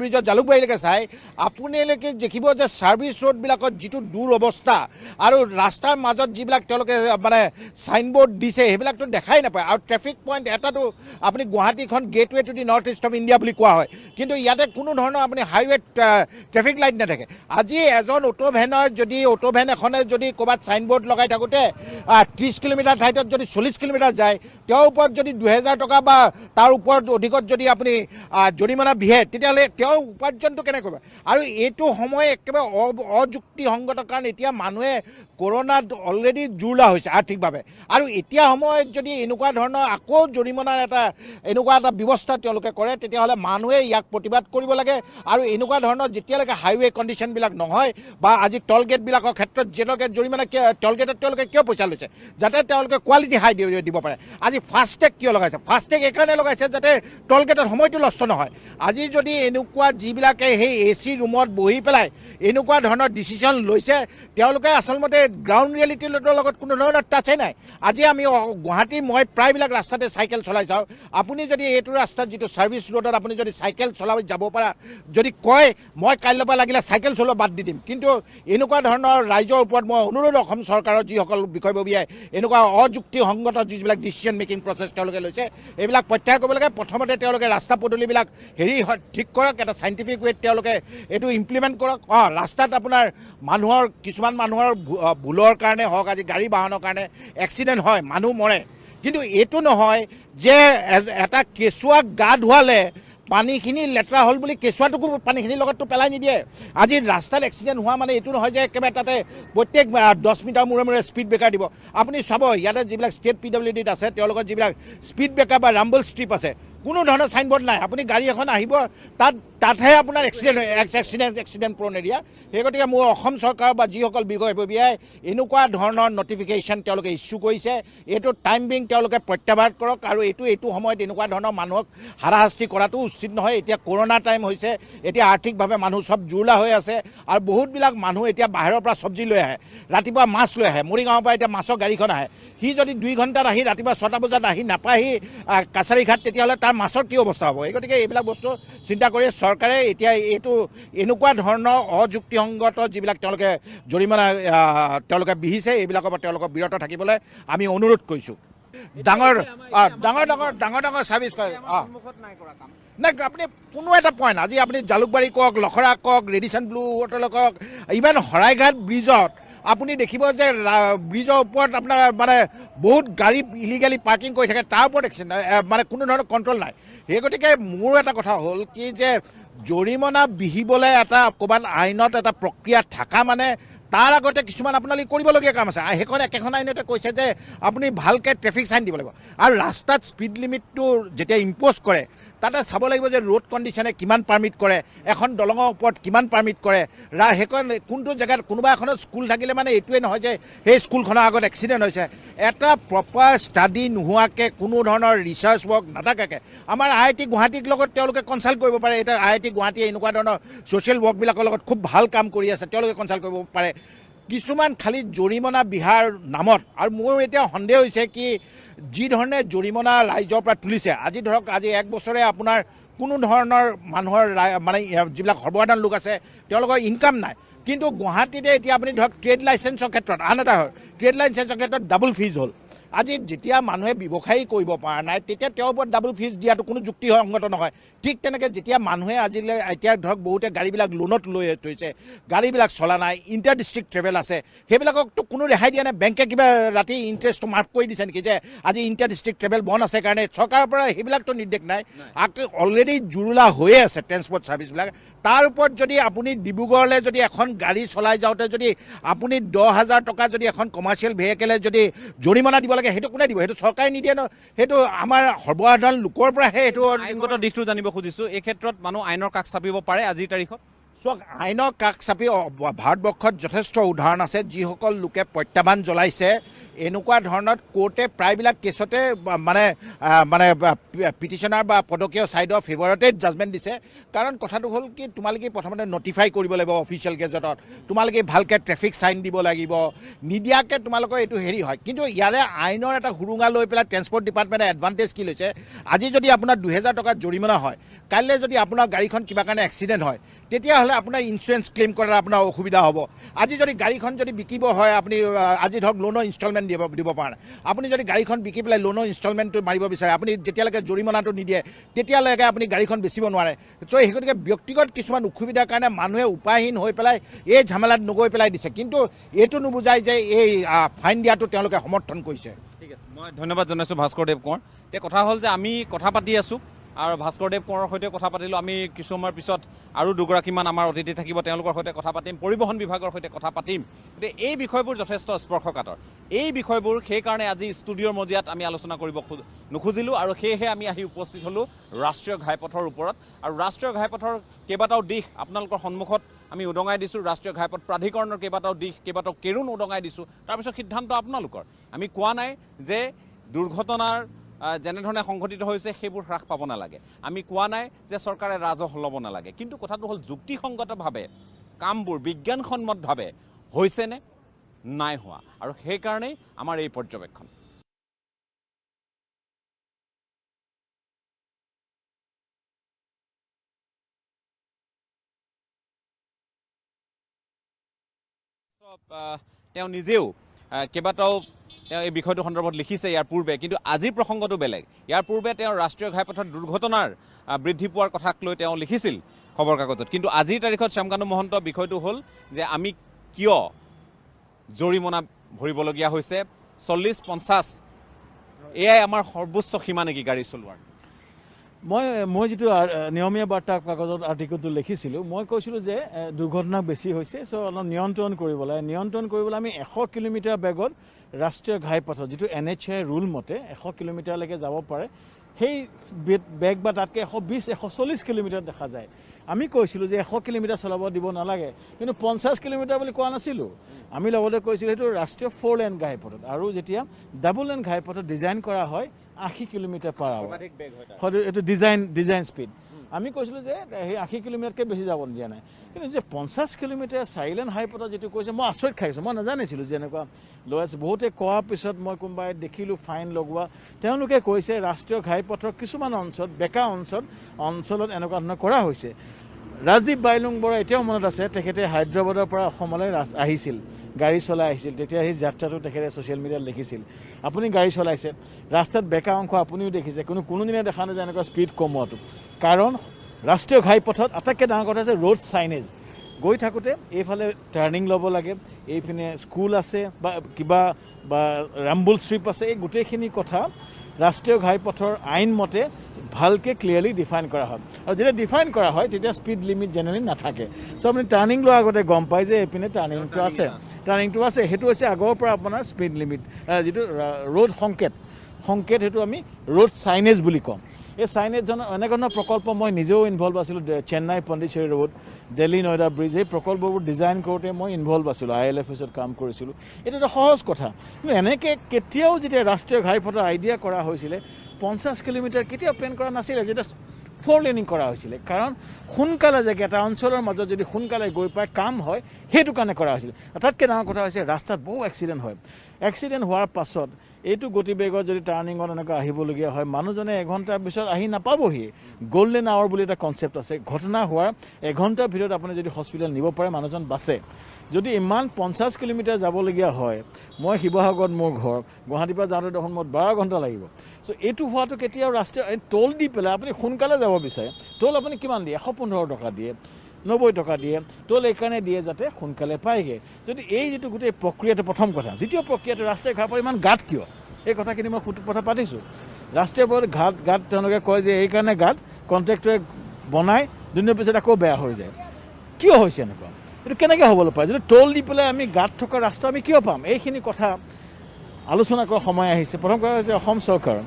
ব্ৰিজত জালুকবাৰীলৈকে চাই, আপোনালোকে দেখিব যে ছাৰ্ভিচ ৰোডবিলাকত যিটো দূৰ অৱস্থা আৰু ৰাস্তাৰ মাজত যিবিলাক তেওঁলোকে মানে ছাইনবোৰ্ড দিছে সেইবিলাকতো দেখাই নাপায়। আৰু ট্ৰেফিক পইণ্ট এটাতো আপুনি গুৱাহাটীখন gateway to the north east of India বুলি কোৱা হয়, কিন্তু ইয়াতে কোনো ধৰণৰ আপুনি হাইৱেত ট্ৰেফিক লাইট নাথাকে। আজি এজন অটো ভেন এখনে যদি ক'ৰবাত ছাইনবোৰ্ড লগাই থাকোঁতে 30 কিলোমিটাৰ ঠাইত যদি 40 কিলোমিটাৰ যায়, তেওঁৰ ওপৰত যদি 2000 টকা বা তাৰ ওপৰত অধিকত যদি আপুনি জৰিমনা বিহে, তেতিয়াহ'লে তেওঁৰ উপাৰ্জনটো কেনেকৈ কৰিব? আৰু এইটো সময় একেবাৰে অযুক্তিসংগত, কাৰণ এতিয়া মানুহে কৰোণাত অলৰেডি জুৰুলা হৈছে আৰ্থিকভাৱে, আৰু এতিয়া সময়ত যদি এনেকুৱা ধৰণৰ আকৌ জৰিমনাৰ এনেকুৱা এটা ব্যৱস্থা তেওঁলোকে কৰে, তেতিয়াহ'লে মানুহে ইয়াক প্ৰতিবাদ কৰিব লাগে। আৰু এনেকুৱা ধৰণৰ যেতিয়ালৈকে হাইৱে কণ্ডিশ্যনবিলাক নহয় বা আজি টল গেটবিলাকৰ ক্ষেত্ৰত যেনেকৈ জৰিমনা টল গেটত তেওঁলোকে কিয় পইচা লৈছে? যাতে তেওঁলোকে কোৱালিটি হাই দিব পাৰে। আজি ফাষ্টেগ কিয় লগাইছে? ফাষ্টেগ এইকাৰণে লগাইছে যাতে টল গেটত সময়টো নষ্ট নহয়। আজি যদি এনেকুৱা যিবিলাকে সেই AC ৰুমত বহি পেলাই এনেকুৱা ধৰণৰ ডিচিশ্যন লৈছে, তেওঁলোকে আচলতে গ্ৰাউণ্ড ৰিয়েলিটিৰ লগত কোনো ধৰণৰ টাচেই নাই। আজি আমি মই প্ৰায়বিলাক ৰাস্তাতে চাইকেল চলাই যাওঁ। আপুনি যদি এইটো ৰাস্তাত যিটো ছাৰ্ভিচ ৰোডত আপুনি যদি চাইকেল চলাই যাব পৰা যদি কয়, মই কাইলৈৰ পৰা লাগিলে চাইকেল চলোৱা বাদ দি দিম। কিন্তু এনেকুৱা ধৰণৰ ৰাইজৰ ওপৰত মই অনুৰোধ, অসম চৰকাৰৰ যিসকল বিষয়ববীয়াই এনেকুৱা অযুক্তিসংগত যিবিলাক ডিচিশ্যন মেকিং প্ৰচেছ তেওঁলোকে লৈছে, এইবিলাক প্ৰত্যাহাৰ কৰিব লাগে। প্ৰথমতে তেওঁলোকে ৰাস্তা পদূলিবিলাক ঠিক কৰক, এটা চাইণ্টিফিক ৱেত তেওঁলোকে এইটো ইমপ্লিমেণ্ট কৰক। ৰাস্তাত আপোনাৰ কিছুমান মানুহৰ ভুলৰ কাৰণে হওক, আজি গাড়ী বাহনৰ কাৰণে এক্সিডেণ্ট হয়, মানুহ মৰে, কিন্তু এইটো নহয় যে এটা কেঁচুৱাক গা ধোৱালে পানীখিনি লেতেৰা হ'ল বুলি কেঁচুৱাটোকো পানীখিনিৰ লগততো পেলাই নিদিয়ে। আজি ৰাস্তাত এক্সিডেণ্ট হোৱা মানে এইটো নহয় যে একেবাৰে তাতে প্ৰত্যেক 10 মিটাৰ মূৰে স্পীড ব্ৰেকাৰ দিব। আপুনি চাব ইয়াতে যিবিলাক ষ্টেট PWDত আছে, তেওঁলোকৰ যিবিলাক স্পীড ব্ৰেকাৰ বা ৰাম্বল ষ্ট্ৰিপ আছে, কোনো ধৰণৰ ছাইনবোৰ্ড নাই। আপুনি গাড়ী এখন আহিব, তাতহে আপোনাৰ এক্সিডেণ্ট প্ৰ'ন এৰিয়া। সেই গতিকে মোৰ অসম চৰকাৰ বা যিসকল বিষয়ববীয়াই এনেকুৱা ধৰণৰ নটিফিকেশ্যন তেওঁলোকে ইছ্যু কৰিছে, এইটো টাইম বিং তেওঁলোকে প্ৰত্যাহাৰ কৰক। আৰু এইটো সময়ত এনেকুৱা ধৰণৰ মানুহক হাৰাশাস্তি কৰাটো উচিত নহয়। এতিয়া কৰোণা টাইম হৈছে, এতিয়া আৰ্থিকভাৱে মানুহ চব জুৰুলা হৈ আছে, আৰু বহুতবিলাক মানুহ এতিয়া বাহিৰৰ পৰা চব্জি লৈ আহে, ৰাতিপুৱা মাছ লৈ আহে, মৰিগাঁৱৰ পৰা এতিয়া মাছৰ গাড়ীখন আহে। সি যদি 2 ঘণ্টাত আহি ৰাতিপুৱা 6টা বজাত আহি নাপায়হি কাছাৰীঘাট, তেতিয়াহ'লে তাৰ মাছৰ কি অৱস্থা হ'ব? এই গতিকে এইবিলাক বস্তু চিন্তা কৰি চৰকাৰে এতিয়া এনেকুৱা ধৰণৰ অযুক্তিসংগত যিবিলাক তেওঁলোকে জৰিমনা তেওঁলোকে বিহিছে, এইবিলাকৰ পৰা তেওঁলোকক বিৰত থাকিবলৈ আমি অনুৰোধ কৰিছোঁ। ডাঙৰ ছাৰ্ভিচ কৰে নাই, আপুনি কোনো এটা পইণ্ট আজি আপুনি জালুকবাৰী কওক, লখৰা কওক, ৰেডিশ্যন ব্লু হোটেল কওক, ইভেন শৰাইঘাট ব্ৰিজত আপুনি দেখিব যে ব্ৰিজৰ ওপৰত আপোনাৰ মানে বহুত গাড়ী ইলিগেলি পাৰ্কিং কৰি থাকে, তাৰ ওপৰত মানে কোনো ধৰণৰ কণ্ট্ৰল নাই। সেই গতিকে মোৰ এটা কথা হ'ল কি যে জৰিমনা বিহিবলৈ এটা ক'ৰবাত আইনত এটা প্ৰক্ৰিয়া থকা মানে তাৰ আগতে কিছুমান আপোনালোকে কৰিবলগীয়া কাম আছে। সেইখন একেখন আইনতে কৈছে যে আপুনি ভালকৈ ট্ৰেফিক চাইন দিব লাগিব, আৰু ৰাস্তাত স্পীড লিমিটটো যেতিয়া ইম্প'জ কৰে তাতে চাব লাগিব যে ৰোড কণ্ডিশ্যনে কিমান পাৰ্মিট কৰে, এখন দলঙৰ ওপৰত কিমান পাৰ্মিট কৰে, সেইখন কোনটো জেগাত কোনোবা এখনত স্কুল থাকিলে মানে এইটোৱে নহয় যে সেই স্কুলখনৰ আগত এক্সিডেণ্ট হৈছে। এটা প্ৰপাৰ ষ্টাডি নোহোৱাকৈ, কোনো ধৰণৰ ৰিচাৰ্চ ৱৰ্ক নাথাকাকৈ আমাৰ IIT গুৱাহাটীৰ লগত তেওঁলোকে কনচাল্ট কৰিব পাৰে। এতিয়া IIT গুৱাহাটীয়ে এনেকুৱা ধৰণৰ ছ'চিয়েল ৱৰ্কবিলাকৰ লগত খুব ভাল কাম কৰি আছে, তেওঁলোকে কনচাল্ট কৰিব পাৰে। কিছুমান খালি জৰিমনা বিহাৰ নামত, আৰু মোৰ এতিয়া সন্দেহ হৈছে কি যি ধৰণে জৰিমনা ৰাইজৰ পৰা তুলিছে, আজি ধৰক আজি 1 বছৰে আপোনাৰ কোনো ধৰণৰ মানুহৰ মানে যিবিলাক সৰ্বসাধাৰণ লোক আছে তেওঁলোকৰ ইনকাম নাই, কিন্তু গুৱাহাটীতে এতিয়া আপুনি ধৰক ট্ৰেড লাইচেঞ্চৰ ক্ষেত্ৰত আন এটা হয়, ট্ৰেড লাইচেঞ্চৰ ক্ষেত্ৰত ডাবল ফিজ হ'ল। আজি যেতিয়া মানুহে ব্যৱসায়ী কৰিব পৰা নাই তেতিয়া তেওঁৰ ওপৰত ডাবল ফিজ দিয়াটো কোনো যুক্তিসংগত নহয়। ঠিক তেনেকৈ যেতিয়া মানুহে আজিলৈ এতিয়া ধৰক বহুতে গাড়ীবিলাক লোনত লৈ থৈছে, গাড়ীবিলাক চলা নাই, ইণ্টাৰ ডিষ্ট্ৰিক্ট ট্ৰেভেল আছে, সেইবিলাকতো কোনো ৰেহাই দিয়া নাই। বেংকে কিবা ৰাতি ইণ্টাৰেষ্টটো মাফ কৰি দিছে নেকি যে আজি ইণ্টাৰ ডিষ্ট্ৰিক্ট ট্ৰেভেল বন্ধ আছে কাৰণে? চৰকাৰৰ পৰা সেইবিলাকতো নিৰ্দেশ নাই। অলৰেডি জুৰুলা হৈয়ে আছে ট্ৰেন্সপৰ্ট ছাৰ্ভিচবিলাক। তাৰ ওপৰত যদি আপুনি ডিব্ৰুগড়লৈ যদি এখন গাড়ী চলাই যাওঁতে যদি আপুনি 10,000 টকা যদি এখন কমাৰ্চিয়েল ভেহিকেলে যদি জৰিমনা দিব লাগে, সেইটো কোনে দিব? সেইটো চৰকাৰে নিদিয়ে ন, সেইটো আমাৰ সৰ্বসাধাৰণ লোকৰ পৰাহে সেইটো আইনগত দিশটো জানিব খুজিছোঁ। এই ক্ষেত্ৰত মানুহ আইনৰ কাষ চাপিব পাৰে আজিৰ তাৰিখত? চাওক, আইনৰ কাষ চাপি ভাৰতবৰ্ষত যথেষ্ট উদাহৰণ আছে। যিসকল লোকে প্ৰত্যাহ্বান জ্বলাইছে এনেকুৱা ধৰণৰ কোৰ্টে প্ৰায়বিলাক কেছতে মানে পিটিশ্যনাৰ বা পদকীয় ছাইডৰ ফেভাৰতে জাজমেণ্ট দিছে। কাৰণ কথাটো হ'ল কি, তোমালোকে প্ৰথমতে নটিফাই কৰিব লাগিব অফিচিয়েল গেজেটত, তোমালোকে ভালকৈ ট্ৰেফিক চাইন দিব লাগিব, নিদিয়াকৈ তোমালোকৰ এইটো হেৰি হয়। কিন্তু ইয়াৰে আইনৰ এটা সুৰুঙা লৈ পেলাই ট্ৰেন্সপৰ্ট ডিপাৰ্টমেণ্টে এডভান্টেজ কি লৈছে, আজি যদি আপোনাৰ 2,000 টকা জৰিমনা হয়, কাইলৈ যদি আপোনাৰ গাড়ীখন কিবা কাৰণে এক্সিডেণ্ট হয় তেতিয়াহ'লে আপোনাৰ ইঞ্চুৰেঞ্চ ক্লেইম কৰাৰ আপোনাৰ অসুবিধা হ'ব। আজি যদি গাড়ীখন যদি বিকিব হয়, আপুনি আজি ধৰক লোনৰ ইনষ্টলমেণ্ট দিব পৰা নাই, আপুনি যদি গাড়ীখন বিকি পেলাই লোনৰ ইনষ্টলমেণ্টটো মাৰিব বিচাৰে, আপুনি যেতিয়ালৈকে জৰিমনাটো নিদিয়ে তেতিয়ালৈকে আপুনি গাড়ীখন বেচিব নোৱাৰে। চ' সেই গতিকে ব্যক্তিগত কিছুমান অসুবিধাৰ কাৰণে মানুহে উপায়হীন হৈ পেলাই এই ঝামেলাত নগৈ পেলাই দিছে, কিন্তু এইটো নুবুজায় যে এই ফাইন দিয়াটো তেওঁলোকে সমৰ্থন কৰিছে। ঠিক আছে, মই ধন্যবাদ জনাইছোঁ ভাস্কৰদেৱ কোঁৱৰ। এতিয়া কথা হ'ল যে আমি কথা পাতি আছোঁ আৰু ভাস্কৰদেৱ কোঁৱৰৰ সৈতে কথা পাতিলোঁ। আমি কিছু সময়ৰ পিছত আৰু দুগৰাকীমান আমাৰ অতিথি থাকিব, তেওঁলোকৰ সৈতে কথা পাতিম, পৰিবহণ বিভাগৰ সৈতে কথা পাতিম। গতিকে এই বিষয়বোৰ যথেষ্ট স্পৰ্শকাতৰ। এই বিষয়বোৰ সেইকাৰণে আজি ষ্টুডিঅ'ৰ মজিয়াত আমি আলোচনা কৰিব নুখুজিলোঁ, আৰু সেয়েহে আমি আহি উপস্থিত হ'লোঁ ৰাষ্ট্ৰীয় ঘাইপথৰ ওপৰত। আৰু ৰাষ্ট্ৰীয় ঘাইপথৰ কেইবাটাও দিশ আপোনালোকৰ সন্মুখত আমি উদঙাই দিছোঁ। ৰাষ্ট্ৰীয় ঘাইপথ প্ৰাধিকৰণৰ কেইবাটাও দিশ, কেইবাটাও কেৰুণ উদঙাই দিছোঁ। তাৰপিছত সিদ্ধান্ত আপোনালোকৰ। আমি কোৱা নাই যে দুৰ্ঘটনাৰ যেনেধৰণে সংঘটিত হৈছে সেইবোৰ হ্ৰাস পাব নালাগে, আমি কোৱা নাই যে চৰকাৰে ৰাজহ ল'ব নালাগে, কিন্তু কথাটো হ'ল যুক্তিসংগতভাৱে কামবোৰ বিজ্ঞানসন্মতভাৱে হৈছেনে নাই হোৱা, আৰু সেইকাৰণেই আমাৰ এই পৰ্যবেক্ষণ। তেওঁ নিজেও কেইবাটাও তেওঁ এই বিষয়টো সন্দৰ্ভত লিখিছে ইয়াৰ পূৰ্বে, কিন্তু আজিৰ প্ৰসংগটো বেলেগ। ইয়াৰ পূৰ্বে তেওঁ ৰাষ্ট্ৰীয় ঘাইপথত দুৰ্ঘটনাৰ বৃদ্ধি পোৱাৰ কথাক লৈ তেওঁ লিখিছিল খবৰ কাগজত, কিন্তু আজিৰ তাৰিখত শ্যামকানু মহন্ত বিষয়টো হ'ল যে আমি কিয় জৰিমনা ভৰিবলগীয়া হৈছে 40-50, এয়াই আমাৰ সৰ্বোচ্চ সীমা নেকি গাড়ী চলোৱাৰ? মই যিটো নিয়মীয়া বাৰ্তা কাগজত আৰ্টিকলটো লিখিছিলোঁ, মই কৈছিলোঁ যে দুৰ্ঘটনা বেছি হৈছে, চ' অলপ নিয়ন্ত্ৰণ কৰিব লাগে। নিয়ন্ত্ৰণ কৰিবলৈ আমি 100 কিলোমিটাৰ বেগত ৰাষ্ট্ৰীয় ঘাইপথত যিটো NHA ৰুল মতে 100 কিলোমিটাৰলৈকে যাব পাৰে, সেই বেগ বা তাতকৈ 120-140 কিলোমিটাৰ দেখা যায়। আমি কৈছিলোঁ যে 100 কিলোমিটাৰ চলাব দিব নালাগে, কিন্তু 50 কিলোমিটাৰ বুলি কোৱা নাছিলোঁ। আমি লগতে কৈছিলোঁ সেইটো ৰাষ্ট্ৰীয় 4 লেন ঘাইপথত, আৰু যেতিয়া ডাবল লেন ঘাইপথত ডিজাইন কৰা হয় 80 কিলোমিটাৰ পাৰ আৱাৰ, এইটো ডিজাইন স্পীড। আমি কৈছিলোঁ যে সেই 80 কিলোমিটাৰতকৈ বেছি যাব দিয়া নাই, কিন্তু যে 50 কিলোমিটাৰ 4 লেন ঘাইপথত যিটো কৈছে মই আচৰিত খাইছোঁ। মই নাজানিছিলোঁ যে এনেকুৱা লৈ আছে। বহুতে কোৱাৰ পিছত মই কোনোবাই দেখিলোঁ ফাইন লগোৱা, তেওঁলোকে কৈছে ৰাষ্ট্ৰীয় ঘাইপথৰ কিছুমান অঞ্চলত, বেকা অঞ্চলত এনেকুৱা ধৰণৰ কৰা হৈছে। ৰাজদীপ বাইলুং বৰা এতিয়াও মনত আছে, তেখেতে হায়দৰাবাদৰ পৰা অসমলৈ আহিছিল, গাড়ী চলাই আহিছিল। তেতিয়া সেই যাত্ৰাটো তেখেতে ছ'চিয়েল মিডিয়াত লিখিছিল। আপুনি গাড়ী চলাইছে, ৰাস্তাত বেকা অংশ আপুনিও দেখিছে, কোনোদিনে দেখা নাযায় এনেকুৱা স্পীড কমোৱাটো। কাৰণ ৰাষ্ট্ৰীয় ঘাইপথত আটাইতকৈ ডাঙৰ কথা হৈছে ৰোড চাইনেজ। গৈ থাকোঁতে এইফালে টাৰ্ণিং ল'ব লাগে, এইপিনে স্কুল আছে বা কিবা বা ৰাম্বুল ষ্ট্ৰিপ আছে, এই গোটেইখিনি কথা ৰাষ্ট্ৰীয় ঘাইপথৰ আইন মতে ভালকৈ ক্লিয়াৰলি ডিফাইন কৰা হয়। আৰু যেতিয়া ডিফাইন কৰা হয় তেতিয়া স্পীড লিমিট জেনেৰেলি নাথাকে। চ' আপুনি টাৰ্ণিং লোৱাৰ আগতে গম পায় যে এইপিনে টাৰ্ণিংটো আছে, সেইটো হৈছে আগৰ পৰা আপোনাৰ স্পীড লিমিট যিটো ৰোড সংকেত সেইটো আমি ৰোড চাইনেজ বুলি কওঁ। এই চাইনেজজনৰ এনে ধৰণৰ প্ৰকল্প মই নিজেও ইনভলভ আছিলোঁ। চেন্নাই পণ্ডিচেৰী ৰোড, দিল্লী নয়ডা ব্ৰিজ, এই প্ৰকল্পবোৰ ডিজাইন কৰোঁতে মই ইনভলভ আছিলোঁ, ILFSত কাম কৰিছিলোঁ। এইটো এটা সহজ কথা, কিন্তু এনেকৈ কেতিয়াও যেতিয়া ৰাষ্ট্ৰীয় ঘাইপথৰ আইডিয়া কৰা হৈছিলে 50 কিলোমিটাৰ কেতিয়াও প্লেন কৰা নাছিলে, যেতিয়া 4 লেনিং কৰা হৈছিলে। কাৰণ সোনকালে যে এটা অঞ্চলৰ মাজত যদি সোনকালে গৈ পাই কাম হয়, সেইটো কাৰণে কৰা হৈছিলে। আটাইতকৈ ডাঙৰ কথা হৈছে ৰাস্তাত বহু এক্সিডেণ্ট হয়। এক্সিডেণ্ট হোৱাৰ পাছত এইটো গতিবেগত যদি টাৰ্ণিঙত এনেকৈ আহিবলগীয়া হয়, মানুহজনে এঘণ্টাৰ পিছত আহি নাপাবহি। গল্ডেন আৱাৰ বুলি এটা কনচেপ্ট আছে, ঘটনা হোৱাৰ এঘণ্টাৰ ভিতৰত আপুনি যদি হস্পিটেল নিব পাৰে মানুহজন বাচে। যদি ইমান 50 কিলোমিটাৰ যাবলগীয়া হয়, মই শিৱসাগৰত মোৰ ঘৰ, গুৱাহাটীৰ পৰা যাওঁতে দেখোন মোৰ 12 ঘণ্টা লাগিব। চ' এইটো হোৱাটো কেতিয়াও ৰাষ্ট্ৰীয় টোল দি পেলাই আপুনি সোনকালে যাব বিচাৰে, টোল আপুনি কিমান দিয়ে? 115 টকা দিয়ে, 90 টকা দিয়ে। টোল এইকাৰণে দিয়ে যাতে সোনকালে পায়গৈ। যদি এই যিটো গোটেই প্ৰক্ৰিয়াটো প্ৰথম কথা। দ্বিতীয় প্ৰক্ৰিয়াটো ৰাষ্ট্ৰীয় ঘাইপথ ইমান গাঁত কিয়? এই কথাখিনি মই কথা পাতিছোঁ। ৰাষ্ট্ৰীয় পথ ঘাট তেওঁলোকে কয় যে এইকাৰণে গাঁত কণ্ট্ৰেক্টৰে বনাই দুদিনৰ পিছত আকৌ বেয়া হৈ যায়। কিয় হৈছে এনেকুৱা? এইটো কেনেকৈ হ'বলৈ পাৰে? যদি টোল দি পেলাই আমি গাঁত থকা ৰাস্তা আমি কিয় পাম? এইখিনি কথা আলোচনা কৰাৰ সময় আহিছে। প্ৰথম কথা হৈছে অসম চৰকাৰ,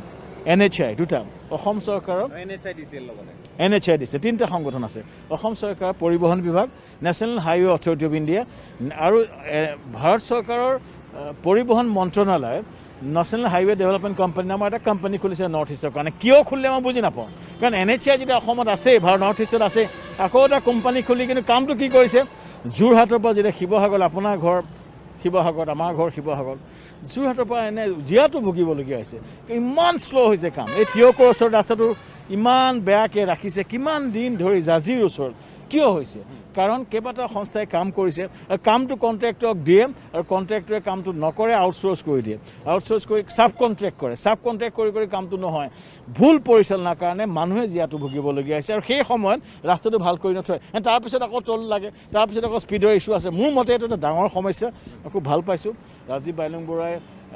NHI দুটা, অসম চৰকাৰৰ NHI দিছে, 3টা সংগঠন আছে। অসম চৰকাৰ পৰিবহণ বিভাগ, national highway authority of India আৰু ভাৰত চৰকাৰৰ পৰিবহণ মন্ত্ৰণালয় নেশ্যনেল হাইৱে ডেভেলপমেণ্ট কোম্পানী নামৰ এটা কোম্পানী খুলিছে নৰ্থ ইষ্টৰ কাৰণে। কিয় খুলিলে মই বুজি নাপাওঁ। কাৰণ NHI যেতিয়া অসমত আছে, নৰ্থ ইষ্টত আছে, আকৌ এটা কোম্পানী খুলি কিন্তু কামটো কি কৰিছে? যোৰহাটৰ পৰা যেতিয়া শিৱসাগৰ, আপোনাৰ ঘৰ শিৱসাগৰত, আমাৰ ঘৰ শিৱসাগৰ, যোৰহাটৰ পৰা এনে জীয়াটো ভুগিবলগীয়া হৈছে। ইমান শ্ল' হৈছে কাম। এই টিয়কৰ ওচৰত ৰাস্তাটো ইমান বেয়াকৈ ৰাখিছে, কিমান দিন ধৰি জাজিৰ ওচৰত। কিয় হৈছে? কাৰণ কেইবাটাও সংস্থাই কাম কৰিছে আৰু কামটো কণ্ট্ৰেক্টৰক দিয়ে আৰু কণ্ট্ৰেক্টৰে কামটো নকৰে, আউটচোৰ্চ কৰি দিয়ে। আউটচোৰ্চ কৰি ছাব কণ্ট্ৰেক্ট কৰে, ছাব কণ্ট্ৰেক্ট কৰি কামটো নহয়। ভুল পৰিচালনাৰ কাৰণে মানুহে জীয়াটো ভুগিবলগীয়া হৈছে আৰু সেই সময়ত ৰাস্তাটো ভাল কৰি নথয়। তাৰপিছত আকৌ টোল লাগে, তাৰপিছত আকৌ স্পীডৰ ইছ্যু আছে। মোৰ মতে এইটো এটা ডাঙৰ সমস্যা। খুব ভাল পাইছোঁ ৰাজীৱ বাইলুং বৰুৱাই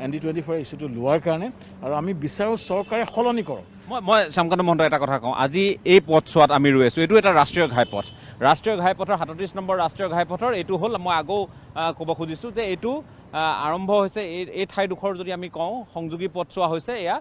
ND24 ইছ্যুটো লোৱাৰ কাৰণে, আৰু আমি বিচাৰোঁ চৰকাৰে সলনি কৰক। মই শ্যামকান্ত মহন্ত এটা কথা কওঁ, আজি এই পথছোৱাত আমি ৰৈ আছোঁ। এইটো এটা ৰাষ্ট্ৰীয় ঘাইপথ, ৰাষ্ট্ৰীয় ঘাইপথৰ 37 নম্বৰ ৰাষ্ট্ৰীয় ঘাইপথৰ এইটো হ'ল, মই আগেও ক'ব খুজিছোঁ যে এইটো আৰম্ভ হৈছে এই ঠাইডোখৰ যদি আমি কওঁ সংযোগী পথছোৱা হৈছে এয়া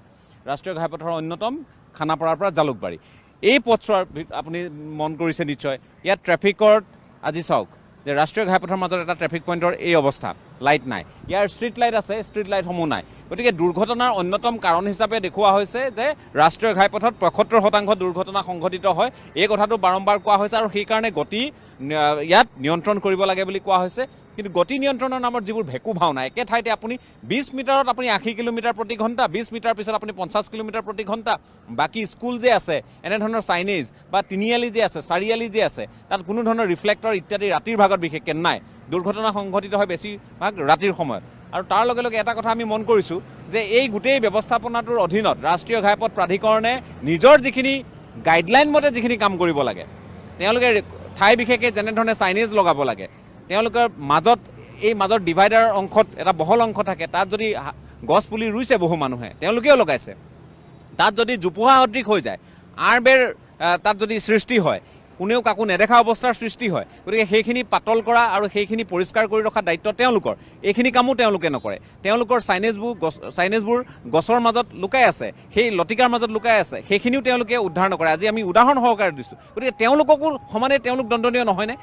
ৰাষ্ট্ৰীয় ঘাইপথৰ অন্যতম খানাপাৰাৰ পৰা জালুকবাৰী। এই পথছোৱাৰ আপুনি মন কৰিছে নিশ্চয়, ইয়াত ট্ৰেফিকত আজি চাওক যে ৰাষ্ট্ৰীয় ঘাইপথৰ মাজত এটা ট্ৰেফিক পইণ্টৰ এই অৱস্থা, লাইট নাই। ইয়াৰ ষ্ট্ৰীট লাইট আছে, ষ্ট্ৰীট লাইটসমূহ নাই। গতিকে দুৰ্ঘটনাৰ অন্যতম কাৰণ হিচাপে দেখুওৱা হৈছে যে ৰাষ্ট্ৰীয় ঘাইপথত 75% দুৰ্ঘটনা সংঘটিত হয়। এই কথাটো বাৰম্বাৰ কোৱা হৈছে আৰু সেইকাৰণে গতি ইয়াত নিয়ন্ত্ৰণ কৰিব লাগে বুলি কোৱা হৈছে। কিন্তু গতি নিয়ন্ত্ৰণৰ নামত যিবোৰ ভেকু ভাওনা, একে ঠাইতে আপুনি 20 মিটাৰত আপুনি 80 কিলোমিটাৰ প্ৰতি ঘণ্টা, 20 মিটাৰ পিছত আপুনি 50 কিলোমিটাৰ প্ৰতি ঘণ্টা। বাকী স্কুল যে আছে, এনেধৰণৰ চাইনেজ বা তিনিআলি যে আছে, চাৰিআলি যে আছে, তাত কোনো ধৰণৰ ৰিফ্লেক্টৰ ইত্যাদি ৰাতিৰ ভাগত বিশেষকৈ নাই। দুৰ্ঘটনা সংঘটিত হয় বেছিভাগ ৰাতিৰ সময়ত। আৰু তাৰ লগে লগে এটা কথা আমি মন কৰিছোঁ যে এই গোটেই ব্যৱস্থাপনাটোৰ অধীনত ৰাষ্ট্ৰীয় ঘাইপথ প্ৰাধিকৰণে নিজৰ যিখিনি গাইডলাইন মতে যিখিনি কাম কৰিব লাগে, তেওঁলোকে ঠাই বিশেষে যেনেধৰণে চাইনেজ লগাব লাগে, তেওঁলোকৰ মাজত ডিভাইডাৰ অংশত এটা বহল অংশ থাকে, তাত যদি গছ পুলি ৰুইছে বহু মানুহে, তেওঁলোকেও লগাইছে, তাত যদি জোপোহা সদৃশ হৈ যায়, আঁৰবেৰ তাত যদি সৃষ্টি হয়, কোনেও কাকো নেদেখা অৱস্থাৰ সৃষ্টি হয়, গতিকে সেইখিনি পাতল কৰা আৰু সেইখিনি পৰিষ্কাৰ কৰি ৰখা দায়িত্ব তেওঁলোকৰ। এইখিনি কামো তেওঁলোকে নকৰে। তেওঁলোকৰ চাইনেজবোৰ গছৰ মাজত লুকাই আছে, সেই লতিকাৰ মাজত লুকাই আছে, সেইখিনিও তেওঁলোকে উদ্ধাৰ নকৰে। আজি আমি উদাহৰণ সহকাৰে দিছোঁ। গতিকে তেওঁলোককো সমানে তেওঁলোক দণ্ডনীয় নহয়নে?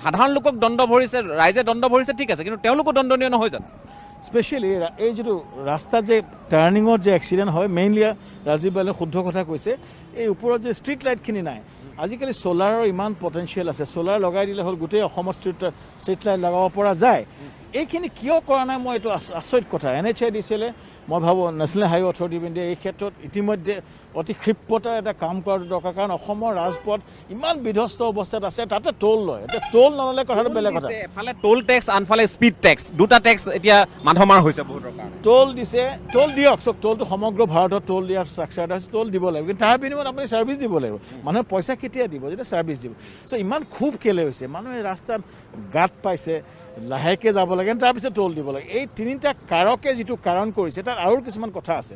সাধাৰণ লোকক দণ্ড ভৰিছে, ৰাইজে দণ্ড ভৰিছে, ঠিক আছে, কিন্তু তেওঁলোকো দণ্ডনীয় নহয় জানো? স্পেচিয়েলি এই যিটো ৰাস্তাত যে টাৰ্ণিঙত যে এক্সিডেণ্ট হয়, মেইনলি ৰাজীৱ বাইলুঙে শুদ্ধ কথা কৈছে, এই ওপৰত যে ষ্ট্ৰীট লাইটখিনি নাই। আজিকালি ছ'লাৰৰ ইমান পটেঞ্চিয়েল আছে, ছ'লাৰ লগাই দিলে হ'ল, গোটেই অসমত ষ্ট্ৰীট লাইট লগাব পৰা যায়। এইখিনি কিয় কৰা নাই মই এইটো আচৰিত কথা। NHAI দিছিলে, মই ভাবোঁ national highway authority of India এই ক্ষেত্ৰত ইতিমধ্যে অতি ক্ষিপ্ৰতাৰ এটা কাম কৰাটো দৰকাৰ, কাৰণ অসমৰ ৰাজপথ ইমান বিধ্বস্ত অৱস্থাত আছে, তাতে টোল লয়। এতিয়া টোল নল'লে কথাটো বেলেগ কথা। এফালে টোল টেক্স, আনফালে স্পীড টেক্স, দুটা টেক্স এতিয়া মাধমাৰ হৈছে বহুতৰ কাৰণে। টোল দিছে, টোল দিয়ক, চব টোলটো সমগ্ৰ ভাৰতত টোল দিয়াৰ ষ্ট্ৰাকচাৰ এটা আছে, টোল দিব লাগিব, কিন্তু তাৰ বিনিময়ত আপুনি ছাৰ্ভিচ দিব লাগিব। মানুহে পইচা কেতিয়া দিব? যেতিয়া ছাৰ্ভিচ দিব। চ' ইমান খুব কেলে হৈছে, মানুহে ৰাস্তাত গাঁত পাইছে, লাহেকৈ যাব লাগে, তাৰপিছত টোল দিব লাগে। এই তিনিটা কাৰকে যিটো কাৰণ কৰিছে, তাত আৰু কিছুমান কথা আছে।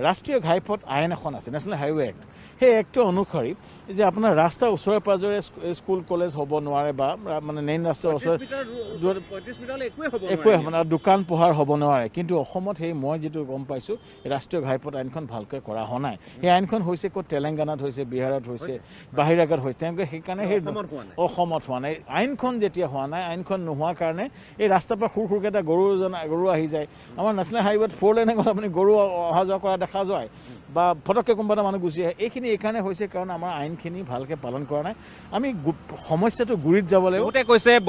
ৰাষ্ট্ৰীয় ঘাইপথ আইন এখন আছে, নেশ্যনেল হাইৱে এক্ট। সেই এক্টৰ অনুসৰি যে আপোনাৰ ৰাস্তাৰ ওচৰে পাঁজৰে স্কুল কলেজ হ'ব নোৱাৰে, বা মানে মেইন ৰাস্তাৰ ওচৰত একোৱে হ'ব মানে দোকান পোহাৰ হ'ব নোৱাৰে। কিন্তু অসমত সেই মই যিটো গম পাইছোঁ, ৰাষ্ট্ৰীয় ঘাইপথ আইনখন ভালকৈ কৰা হোৱা নাই। সেই আইনখন হৈছে ক'ত? তেলেংগানাত হৈছে, বিহাৰত হৈছে, বাহিৰাগত হৈছে। তেওঁলোকে সেইকাৰণে সেই অসমত হোৱা নাই। আইনখন যেতিয়া হোৱা নাই, আইনখন নোহোৱাৰ কাৰণে এই ৰাস্তাৰ পৰা সৰু এটা গৰু আহি যায়। আমাৰ নেশ্যনেল হাইৱেত 4 লেন গ'লে আপুনি গৰু অহা যোৱা কৰা দেখা যায়, বা ফটককৈ কোনোবা এটা মানুহ গুচি আহে। এইখিনি এইকাৰণে হৈছে কাৰণ আমাৰ আইনখিনি ভালকৈ পালন কৰা নাই। আমি সমস্যাটো গুৰিত যাব লাগিব।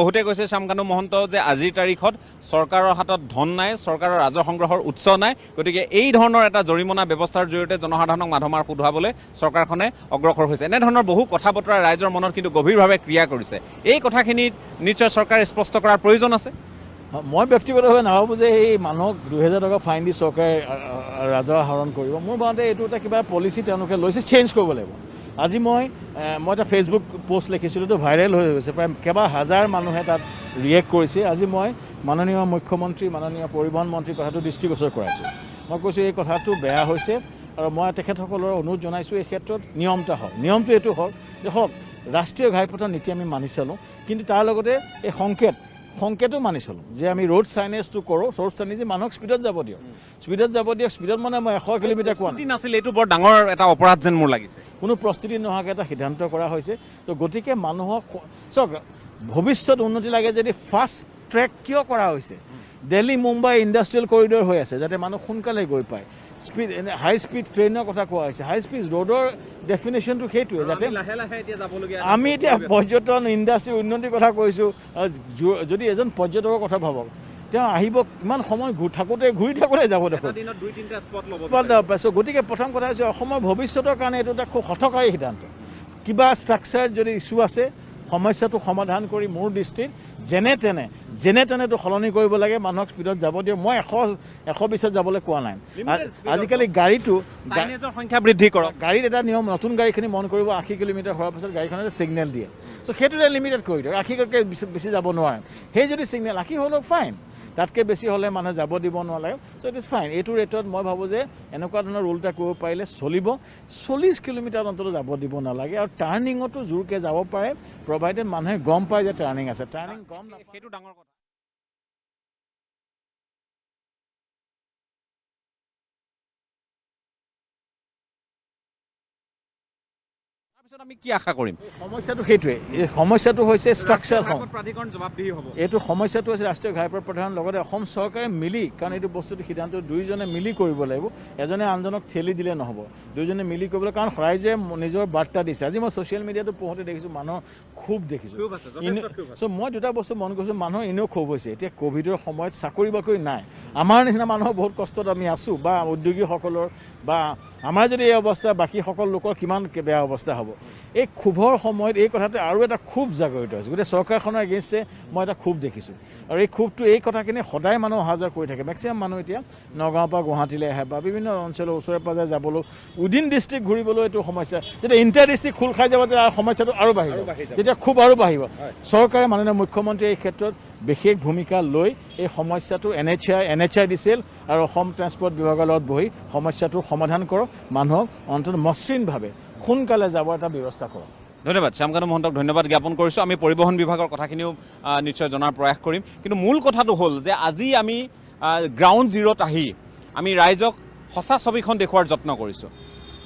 বহুতে কৈছে শ্যামকানু মহন্ত যে আজিৰ তাৰিখত চৰকাৰৰ হাতত ধন নাই, চৰকাৰৰ ৰাজহ সংগ্ৰহৰ উৎস নাই, গতিকে এই ধৰণৰ এটা জৰিমনা ব্যৱস্থাৰ জৰিয়তে জনসাধাৰণক মাধমাৰ শুধৰাবলৈ চৰকাৰখনে অগ্ৰসৰ হৈছে। এনেধৰণৰ বহু কথা বতৰা ৰাইজৰ মনত কিন্তু গভীৰভাৱে ক্ৰিয়া কৰিছে। এই কথাখিনিত নিশ্চয় চৰকাৰে স্পষ্ট কৰাৰ প্ৰয়োজন আছে। মই ব্যক্তিগতভাৱে নাভাবোঁ যে এই মানুহক 2000 টকা ফাইন দি চৰকাৰে ৰাজহ আহৰণ কৰিব। মোৰ ভাৱতে এইটো এটা কিবা পলিচি তেওঁলোকে লৈছে, চেঞ্জ কৰিব লাগিব। আজি মই এটা ফেচবুক পোষ্ট লিখিছিলোঁ, এইটো ভাইৰেল হৈ গৈছে, প্ৰায় কেইবা হাজাৰ মানুহে তাত ৰিয়েক্ট কৰিছে। আজি মই মাননীয় মুখ্যমন্ত্ৰী, মাননীয় পৰিবহণ মন্ত্ৰীৰ কথাটো দৃষ্টিগোচৰ কৰাইছোঁ। মই কৈছোঁ এই কথাটো বেয়া হৈছে, আৰু মই তেখেতসকলৰ অনুৰোধ জনাইছোঁ এই ক্ষেত্ৰত নিয়মটা হওক। নিয়মটো এইটো হওক যে ৰাষ্ট্ৰীয় ঘাইপথৰ নীতি আমি মানি চলোঁ, কিন্তু তাৰ লগতে এই সংকেতো মানি চলোঁ যে আমি ৰোড চাইনেজটো কৰোঁ। ৰোড চাইনেজ মানুহক স্পীডত যাব দিয়ক, স্পীডত মানে মই 100 কিলোমিটাৰ কোৱা নাই। নাছিল, এইটো বৰ ডাঙৰ এটা অপৰাধ যেন মোৰ লাগিছে। কোনো প্ৰস্তুতি নোহোৱাকৈ এটা সিদ্ধান্ত কৰা হৈছে। তো গতিকে মানুহক চাওক, ভৱিষ্যত উন্নতি লাগে যদি ফাষ্ট ট্ৰেক কিয় কৰা হৈছে? দিল্লী মুম্বাই ইণ্ডাষ্ট্ৰিয়েল কৰিডৰ হৈ আছে, যাতে মানুহ সোনকালে গৈ পায়। স্পীড হাই স্পীড ট্ৰেইনৰ কথা কোৱা হৈছে। হাই স্পীড ৰোডৰ ডেফিনেশ্যনটো সেইটোৱে, যাতে আমি এতিয়া পৰ্যটন ইণ্ডাষ্ট্ৰী উন্নতিৰ কথা কৈছোঁ। যদি এজন পৰ্যটকৰ কথা ভাবক, তেওঁ আহিব ইমান সময় ঘূৰি থাকোঁতে যাব দেখোন। গতিকে প্ৰথম কথা হৈছে অসমৰ ভৱিষ্যতৰ কাৰণে এইটো এটা খুব হঠকাৰী সিদ্ধান্ত। কিবা ষ্ট্ৰাকচাৰ যদি ইছ্যু আছে, সমস্যাটো সমাধান কৰি মোৰ দৃষ্টিত যেনে তেনেটো সলনি কৰিব লাগে। মানুহক স্পীডত যাব দিয়ক। মই 120ত যাবলৈ কোৱা নাই। আজিকালি গাড়ীটো সংখ্যা বৃদ্ধি কৰক। গাড়ীত এটা নিয়ম, নতুন গাড়ীখিনি মন কৰিব 80 কিলোমিটাৰ হোৱাৰ পিছত গাড়ীখনে ছিগনেল দিয়ে। চ' সেইটোতে লিমিটেড কৰি দিয়ক, 80তকৈ বেছি যাব নোৱাৰে। সেই যদি ছিগনেল 80 হ'লেও ফাইন, তাতকৈ বেছি হ'লে মানুহে যাব দিব নালাগে। চ' ইট ইজ ফাইন। এইটো ৰেটত মই ভাবোঁ যে এনেকুৱা ধৰণৰ ৰুল এটা কৰিব পাৰিলে চলিব। 40 কিলোমিটাৰ অন্তত যাব দিব নালাগে, আৰু টাৰ্ণিঙতো জোৰকৈ যাব পাৰে, প্ৰভাইডেড মানুহে গম পায় যে টাৰ্ণিং আছে। টাৰ্ণিং গম নাপায়, সেইটো ডাঙৰ কথা। তাৰপিছত আমি কি আশা কৰিম? সমস্যাটো সেইটোৱে। এই সমস্যাটো হৈছে ষ্ট্ৰাকচাৰখন। প্ৰাধিকৰণ জবাবদিহি হ'ব। এইটো সমস্যাটো হৈছে ৰাষ্ট্ৰীয় ঘাইপথ প্ৰাধিকৰণৰ লগতে অসম চৰকাৰে মিলি, কাৰণ এইটো বস্তুটো সিদ্ধান্ত দুয়োজনে মিলি কৰিব লাগিব। এজনে আনজনক ঠেলি দিলে নহ'ব, দুয়োজনে মিলি কৰিব লাগিব। কাৰণ ৰাইজে নিজৰ বাৰ্তা দিছে। আজি মই ছ'চিয়েল মিডিয়াটো পঢ়োঁতে দেখিছোঁ মানুহৰ ক্ষোভ দেখিছোঁ। চ' মই দুটা বস্তু মন কৰিছোঁ, মানুহৰ এনেও ক্ষোভ হৈছে। এতিয়া ক'ভিডৰ সময়ত চাকৰি বাকৰি নাই, আমাৰ নিচিনা মানুহৰ বহুত কষ্টত আমি আছোঁ, বা উদ্যোগীসকলৰ, বা আমাৰ যদি এই অৱস্থা, বাকীসকল লোকৰ কিমান বেয়া অৱস্থা হ'ব। এই ক্ষোভৰ সময়ত এই কথাটো আৰু এটা ক্ষোভ জাগৰিত হৈছে। গোটেই চৰকাৰখনৰ এগেইনষ্টে মই এটা ক্ষোভ দেখিছোঁ, আৰু এই ক্ষোভটো, এই কথাখিনি সদায় মানুহ অহা যোৱা কৰি থাকে। মেক্সিমাম মানুহ এতিয়া নগাঁৱৰ পৰা গুৱাহাটীলৈ আহে, বা বিভিন্ন অঞ্চলৰ ওচৰে পাঁজৰে যাবলৈ, উইদিন ডিষ্ট্ৰিক্ট ঘূৰিবলৈ এইটো সমস্যা। যেতিয়া ইণ্টাৰ ডিষ্ট্ৰিক্ট খোল খাই যাব, তেতিয়া সমস্যাটো আৰু বাঢ়ি যাব, তেতিয়া ক্ষোভ আৰু বাঢ়িব। চৰকাৰে, মাননীয় মুখ্যমন্ত্ৰীয়ে এই ক্ষেত্ৰত বিশেষ ভূমিকা লৈ এই সমস্যাটো NHAI দিছিল, আৰু অসম ট্ৰেন্সপৰ্ট বিভাগৰ লগত বহি সমস্যাটোৰ সমাধান কৰক, মানুহক অন্তত মসৃণভাৱে সোনকালে যাব এটা ব্যৱস্থা কৰক। ধন্যবাদ। শ্যামকানু মহন্তক ধন্যবাদ জ্ঞাপন কৰিছোঁ। আমি পৰিবহণ বিভাগৰ কথাখিনিও নিশ্চয় জনাৰ প্ৰয়াস কৰিম। কিন্তু মূল কথাটো হ'ল যে আজি আমি গ্ৰাউণ্ড জিৰ'ত আহি আমি ৰাইজক সঁচা ছবিখন দেখুওৱাৰ যত্ন কৰিছোঁ।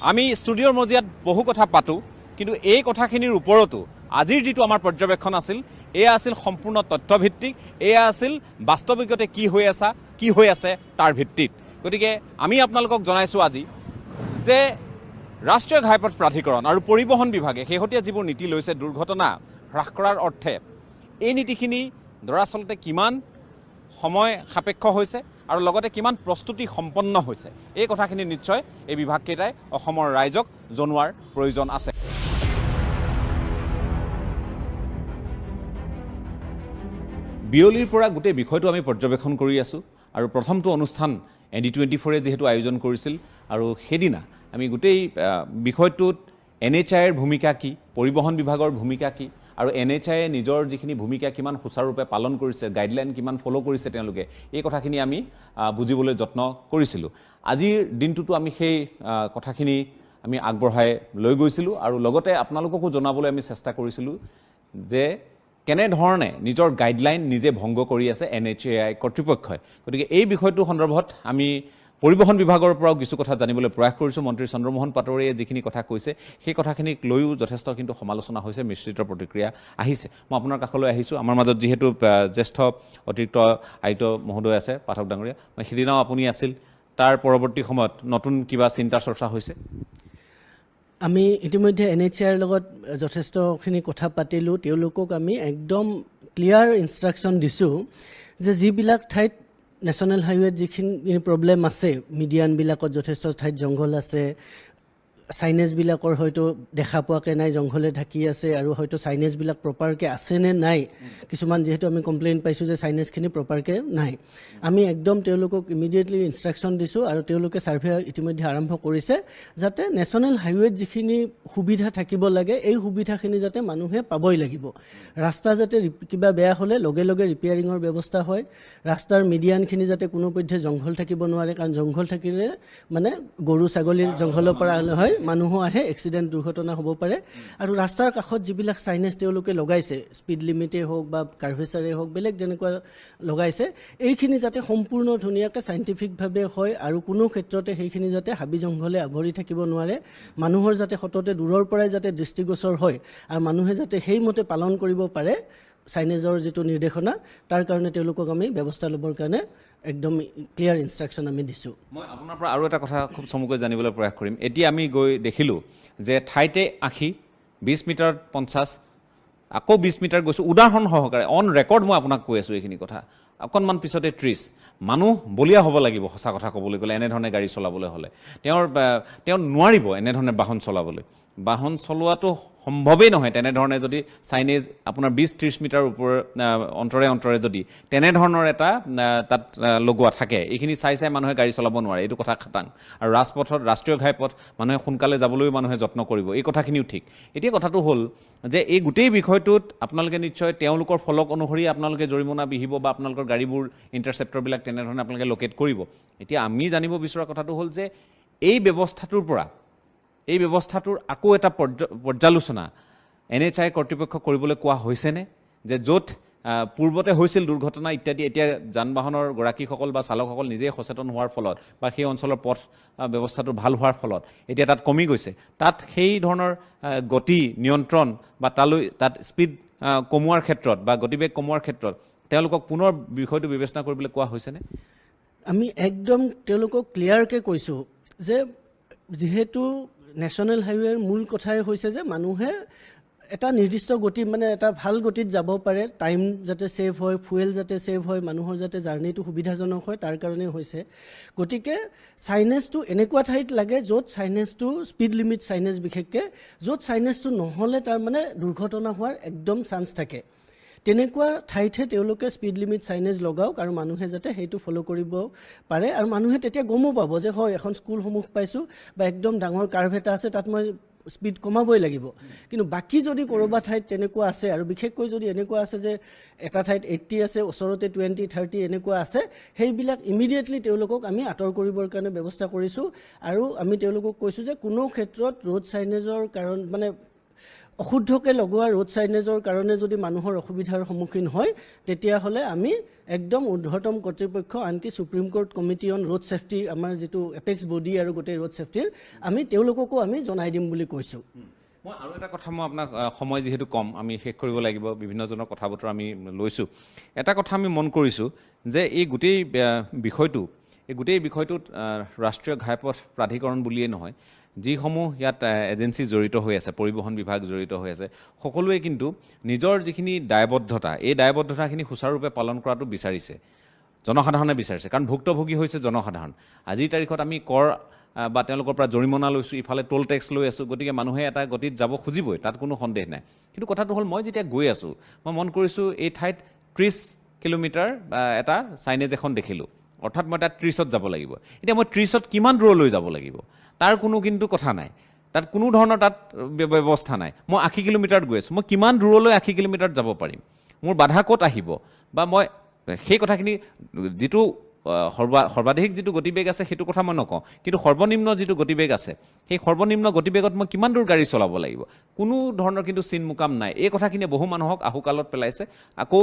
আমি ষ্টুডিঅ'ৰ মজিয়াত বহু কথা পাতোঁ, কিন্তু এই কথাখিনিৰ ওপৰতো আজিৰ যিটো আমাৰ পৰ্যবেক্ষণ আছিল, এয়া আছিল সম্পূৰ্ণ তথ্যভিত্তিক, এয়া আছিল বাস্তৱিকতে কি হৈ আছে তাৰ ভিত্তিত। গতিকে আমি আপোনালোকক জনাইছোঁ আজি যে ৰাষ্ট্ৰীয় ঘাইপথ প্ৰাধিকৰণ আৰু পৰিবহণ বিভাগে শেহতীয়া যিবোৰ নীতি লৈছে দুৰ্ঘটনা হ্ৰাস কৰাৰ অৰ্থে, এই নীতিখিনি দৰাচলতে কিমান সময় সাপেক্ষ হৈছে আৰু লগতে কিমান প্ৰস্তুতি সম্পন্ন হৈছে এই কথাখিনি নিশ্চয় এই বিভাগকেইটাই অসমৰ ৰাইজক জনোৱাৰ প্ৰয়োজন আছে। বিয়লিৰ পৰা গোটেই বিষয়টো আমি পৰ্যবেক্ষণ কৰি আছোঁ আৰু প্ৰথমটো অনুষ্ঠান ND24 যেহেতু আয়োজন কৰিছিল আৰু সেইদিনা আমি গোটেই বিষয়টোত NHIৰ ভূমিকা কি, পৰিবহণ বিভাগৰ ভূমিকা কি আৰু NHIয়ে নিজৰ যিখিনি ভূমিকা কিমান সুচাৰুৰূপে পালন কৰিছে, গাইডলাইন কিমান ফ'ল' কৰিছে তেওঁলোকে এই কথাখিনি আমি বুজিবলৈ যত্ন কৰিছিলোঁ। আজিৰ দিনটোতো আমি সেই কথাখিনি আমি আগবঢ়াই লৈ গৈছিলোঁ আৰু লগতে আপোনালোককো জনাবলৈ আমি চেষ্টা কৰিছিলোঁ যে কেনেধৰণে নিজৰ গাইডলাইন নিজে ভংগ কৰি আছে NHAI কৰ্তৃপক্ষই। গতিকে এই বিষয়টোৰ সন্দৰ্ভত আমি পৰিবহণ বিভাগৰ পৰাও কিছু কথা জানিবলৈ প্ৰয়াস কৰিছোঁ। মন্ত্ৰী চন্দ্ৰমোহন পাটোৱাৰীয়ে যিখিনি কথা কৈছে সেই কথাখিনিক লৈও যথেষ্ট কিন্তু সমালোচনা হৈছে, মিশ্ৰিত প্ৰতিক্ৰিয়া আহিছে। মই আপোনাৰ কাষলৈ আহিছোঁ। আমাৰ মাজত যিহেতু জ্যেষ্ঠ অতিৰিক্ত আয়ুক্ত মহোদয় আছে, পাঠক ডাঙৰীয়া, মই সেইদিনাও আপুনি আছিল, তাৰ পৰৱৰ্তী সময়ত নতুন কিবা চিন্তা চৰ্চা হৈছে? আমি ইতিমধ্যে NHAIৰ লগত যথেষ্টখিনি কথা পাতিলোঁ। তেওঁলোকক আমি একদম ক্লিয়াৰ ইনষ্ট্ৰাকশ্যন দিছোঁ যে যিবিলাক ঠাইত নেশ্যনেল হাইৱেত যিখিনি প্ৰব্লেম আছে, মিডিয়ানবিলাকত যথেষ্ট ঠাইত জংঘল আছে, চাইনেজবিলাকৰ হয়তো দেখা পোৱাকৈ নাই, জংঘলে ঢাকি আছে আৰু হয়তো চাইনেজবিলাক প্ৰপাৰকৈ আছেনে নাই। কিছুমান যিহেতু আমি কমপ্লেইন পাইছোঁ যে চাইনেজখিনি প্ৰপাৰকৈ নাই, আমি একদম তেওঁলোকক ইমিডিয়েটলি ইনষ্ট্ৰাকশ্যন দিছোঁ আৰু তেওঁলোকে ছাৰ্ভে ইতিমধ্যে আৰম্ভ কৰিছে যাতে নেশ্যনেল হাইৱেত যিখিনি সুবিধা থাকিব লাগে এই সুবিধাখিনি যাতে মানুহে পাবই লাগিব। ৰাস্তা যাতে কিবা বেয়া হ'লে লগে লগে ৰিপেয়াৰিঙৰ ব্যৱস্থা হয়, ৰাস্তাৰ মিডিয়ানখিনি যাতে কোনোপধ্যে জংঘল থাকিব নোৱাৰে, কাৰণ জংঘল থাকিলে মানে গৰু ছাগলীৰ জংঘলৰ পৰা হয় মানুহো আহে, এক্সিডেণ্ট দুৰ্ঘটনা হ'ব পাৰে। আৰু ৰাস্তাৰ কাষত যিবিলাক চাইনেজ তেওঁলোকে লগাইছে, স্পীড লিমিটেই হওক বা কাৰ্ভেচাৰেই হওক, বেলেগ যেনেকুৱা লগাইছে, এইখিনি যাতে সম্পূৰ্ণ ধুনীয়াকৈ চাইণ্টিফিকভাৱে হয় আৰু কোনো ক্ষেত্ৰতে সেইখিনি যাতে হাবি জংঘলে আৱৰি থাকিব নোৱাৰে, মানুহৰ যাতে সততে দূৰৰ পৰাই যাতে দৃষ্টিগোচৰ হয় আৰু মানুহে যাতে সেইমতে পালন কৰিব পাৰে চাইনেজৰ যিটো নিৰ্দেশনা, তাৰ কাৰণে তেওঁলোকক আমি ব্যৱস্থা ল'বৰ কাৰণে একদম ক্লিয়াৰ ইনষ্ট্ৰাকশ্যন আমি দিছোঁ। মই আপোনাৰ পৰা আৰু এটা কথা খুব চমুকৈ জানিবলৈ প্ৰয়াস কৰিম। এতিয়া আমি গৈ দেখিলোঁ যে ঠাইতে 80, 20 মিটাৰত 50, আকৌ 20 মিটাৰ গৈছোঁ, উদাহৰণ সহকাৰে অন ৰেকৰ্ড মই আপোনাক কৈ আছোঁ এইখিনি কথা। অকণমান পিছতে 30 মানুহ বলীয়া হ'ব লাগিব সঁচা কথা ক'বলৈ গ'লে এনেধৰণে গাড়ী চলাবলৈ হ'লে। তেওঁ নোৱাৰিব এনেধৰণে বাহন চলাবলৈ। বাহন চলোৱাটো সম্ভৱেই নহয় তেনেধৰণে যদি চাইনেজ আপোনাৰ 20-30 মিটাৰ অন্তৰে অন্তৰে যদি তেনেধৰণৰ এটা তাত লগোৱা থাকে, এইখিনি চাই মানুহে গাড়ী চলাব নোৱাৰে, এইটো কথা খাটাং। আৰু ৰাজপথত, ৰাষ্ট্ৰীয় ঘাইপথ মানুহে সোনকালে যাবলৈও মানুহে যত্ন কৰিব, এই কথাখিনিও ঠিক। এতিয়া কথাটো হ'ল যে এই গোটেই বিষয়টোত আপোনালোকে নিশ্চয় তেওঁলোকৰ ফলক অনুসৰি আপোনালোকে জৰিমনা বিহিব বা আপোনালোকৰ গাড়ীবোৰ ইণ্টাৰচেপ্টৰবিলাক তেনেধৰণে আপোনালোকে লোকেট কৰিব। এতিয়া আমি জানিব বিচৰা কথাটো হ'ল যে এই ব্যৱস্থাটোৰ আকৌ এটা পৰ্যালোচনা NHI কৰ্তৃপক্ষ কৰিবলৈ কোৱা হৈছেনে? যে য'ত পূৰ্বতে হৈছিল দুৰ্ঘটনা ইত্যাদি, এতিয়া যান বাহনৰ গৰাকীসকল বা চালকসকল নিজেই সচেতন হোৱাৰ ফলত বা সেই অঞ্চলৰ পথ ব্যৱস্থাটো ভাল হোৱাৰ ফলত এতিয়া তাত কমি গৈছে, তাত সেই ধৰণৰ গতি নিয়ন্ত্ৰণ বা তাত স্পীড কমোৱাৰ ক্ষেত্ৰত বা গতিবেগ কমোৱাৰ ক্ষেত্ৰত তেওঁলোকক পুনৰ বিষয়টো বিবেচনা কৰিবলৈ কোৱা হৈছেনে? আমি একদম তেওঁলোকক ক্লিয়াৰকৈ কৈছোঁ যে যিহেতু নেশ্যনেল হাইৱেৰ মূল কথাই হৈছে যে মানুহে এটা নিৰ্দিষ্ট গতি মানে এটা ভাল গতিত যাব পাৰে, টাইম যাতে ছেভ হয়, ফুৱেল যাতে ছেভ হয়, মানুহৰ যাতে জাৰ্ণিটো সুবিধাজনক হয়, তাৰ কাৰণেই হৈছে। গতিকে চাইনেজটো এনেকুৱা ঠাইত লাগে য'ত চাইনেজটো স্পীড লিমিট চাইনেজ, বিশেষকৈ য'ত চাইনেজটো নহ'লে তাৰমানে দুৰ্ঘটনা হোৱাৰ একদম চান্স থাকে, তেনেকুৱা ঠাইতহে তেওঁলোকে স্পীড লিমিট চাইনেজ লগাওক আৰু মানুহে যাতে সেইটো ফ'ল' কৰিব পাৰে। আৰু মানুহে তেতিয়া গমো পাব যে হয় এখন স্কুলসমূহ পাইছোঁ বা একদম ডাঙৰ কাৰ্ভ এটা আছে, তাত মই স্পীড কমাবই লাগিব। কিন্তু বাকী যদি ক'ৰবাত ঠাইত তেনেকুৱা আছে আৰু বিশেষকৈ যদি এনেকুৱা আছে যে এটা ঠাইত 80 আছে, ওচৰতে 20-30 এনেকুৱা আছে, সেইবিলাক ইমিডিয়েটলি তেওঁলোকক আমি আঁতৰ কৰিবৰ কাৰণে ব্যৱস্থা কৰিছোঁ। আৰু আমি তেওঁলোকক কৈছোঁ যে কোনো ক্ষেত্ৰত ৰোড চাইনেজৰ কাৰণ মানে অশুদ্ধকৈ লগোৱা ৰোড চাইনেজৰ কাৰণে যদি মানুহৰ অসুবিধাৰ সন্মুখীন হয়, তেতিয়াহ'লে আমি একদম ঊৰ্ধ্বতম কৰ্তৃপক্ষ, আনকি supreme court committee on road safety, আমাৰ যিটো এপেক্স বডি আৰু গোটেই ৰোড ছেফটিৰ, আমি তেওঁলোককো আমি জনাই দিম বুলি কৈছোঁ। মই আৰু এটা কথা মই আপোনাক, সময় যিহেতু কম, আমি শেষ কৰিব লাগিব, বিভিন্নজনৰ কথা বতৰা আমি লৈছোঁ। এটা কথা আমি মন কৰিছোঁ যে এই গোটেই বিষয়টোত ৰাষ্ট্ৰীয় ঘাইপথ প্ৰাধিকৰণ বুলিয়েই নহয়, যিসমূহ ইয়াত এজেঞ্চি জড়িত হৈ আছে, পৰিবহণ বিভাগ জড়িত হৈ আছে, সকলোৱে কিন্তু নিজৰ যিখিনি দায়বদ্ধতা, এই দায়বদ্ধতাখিনি সুচাৰুৰূপে পালন কৰাটো বিচাৰিছে। জনসাধাৰণে বিচাৰিছে, কাৰণ ভুক্তভোগী হৈছে জনসাধাৰণ। আজিৰ তাৰিখত আমি কৰ বা তেওঁলোকৰ পৰা জৰিমনা লৈছোঁ, ইফালে টোল টেক্স লৈ আছোঁ, গতিকে মানুহে এটা গতিত যাব খুজিবই, তাত কোনো সন্দেহ নাই। কিন্তু কথাটো হ'ল মই যেতিয়া গৈ আছোঁ, মই মন কৰিছোঁ এই ঠাইত 30 কিলোমিটাৰ এটা চাইনেজ এখন দেখিলোঁ, অৰ্থাৎ মই তাত 30ত যাব লাগিব। এতিয়া মই 30ত কিমান দূৰলৈ যাব লাগিব তাৰ কোনো কিন্তু কথা নাই, তাত কোনো ধৰণৰ তাত ব্যৱস্থা নাই। মই 80 কিলোমিটাৰত গৈ আছোঁ, মই কিমান দূৰলৈ 80 কিলোমিটাৰত যাব পাৰিম, মোৰ বাধা ক'ত আহিব, বা মই সেই কথাখিনি যিটো সৰ্বাধিক যিটো গতিবেগ আছে সেইটো কথা মই নকওঁ, কিন্তু সৰ্বনিম্ন যিটো গতিবেগ আছে সেই সৰ্বনিম্ন গতিবেগত মই কিমান দূৰ গাড়ী চলাব লাগিব, কোনো ধৰণৰ কিন্তু চিন মুকাম নাই। এই কথাখিনিয়ে বহু মানুহক আহুকালত পেলাইছে। আকৌ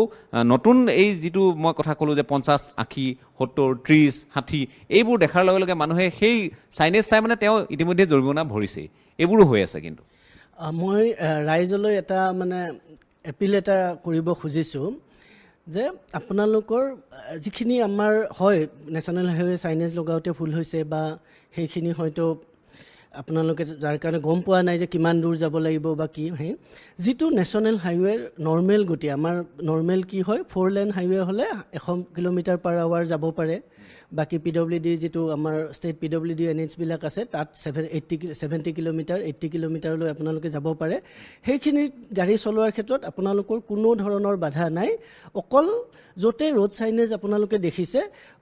নতুন এই যিটো মই কথা ক'লোঁ যে 50, 80, 70, 30, 60 এইবোৰ দেখাৰ লগে লগে মানুহে সেই চাইনেজ চাই মানে তেওঁ ইতিমধ্যে জৰিমনা ভৰিছেই, এইবোৰো হৈ আছে। কিন্তু মই ৰাইজলৈ এটা মানে এপিল এটা কৰিব খুজিছোঁ যে আপোনালোকৰ যিখিনি আমাৰ হয় নেশ্যনেল হাইৱে চাইনেজ লগাওঁতে ভুল হৈছে, বা সেইখিনি হয়তো আপোনালোকে যাৰ কাৰণে গম পোৱা নাই যে কিমান দূৰ যাব লাগিব বা কি, সেই যিটো নেশ্যনেল হাইৱেৰ নৰ্মেল গতি, আমাৰ নৰ্মেল কি হয় 4 লেন হাইৱে হ'লে 100 কিলোমিটাৰ/আৱাৰ যাব পাৰে। বাকী PWD যিটো আমাৰ ষ্টেট PWD NH বিলাক আছে তাত 70 কিলোমিটাৰ 80 কিলোমিটাৰলৈ আপোনালোকে যাব পাৰে। সেইখিনি গাড়ী চলোৱাৰ ক্ষেত্ৰত আপোনালোকৰ কোনো ধৰণৰ বাধা নাই। অকল য'তে ৰোড চাইনেজ আপোনালোকে দেখিছে,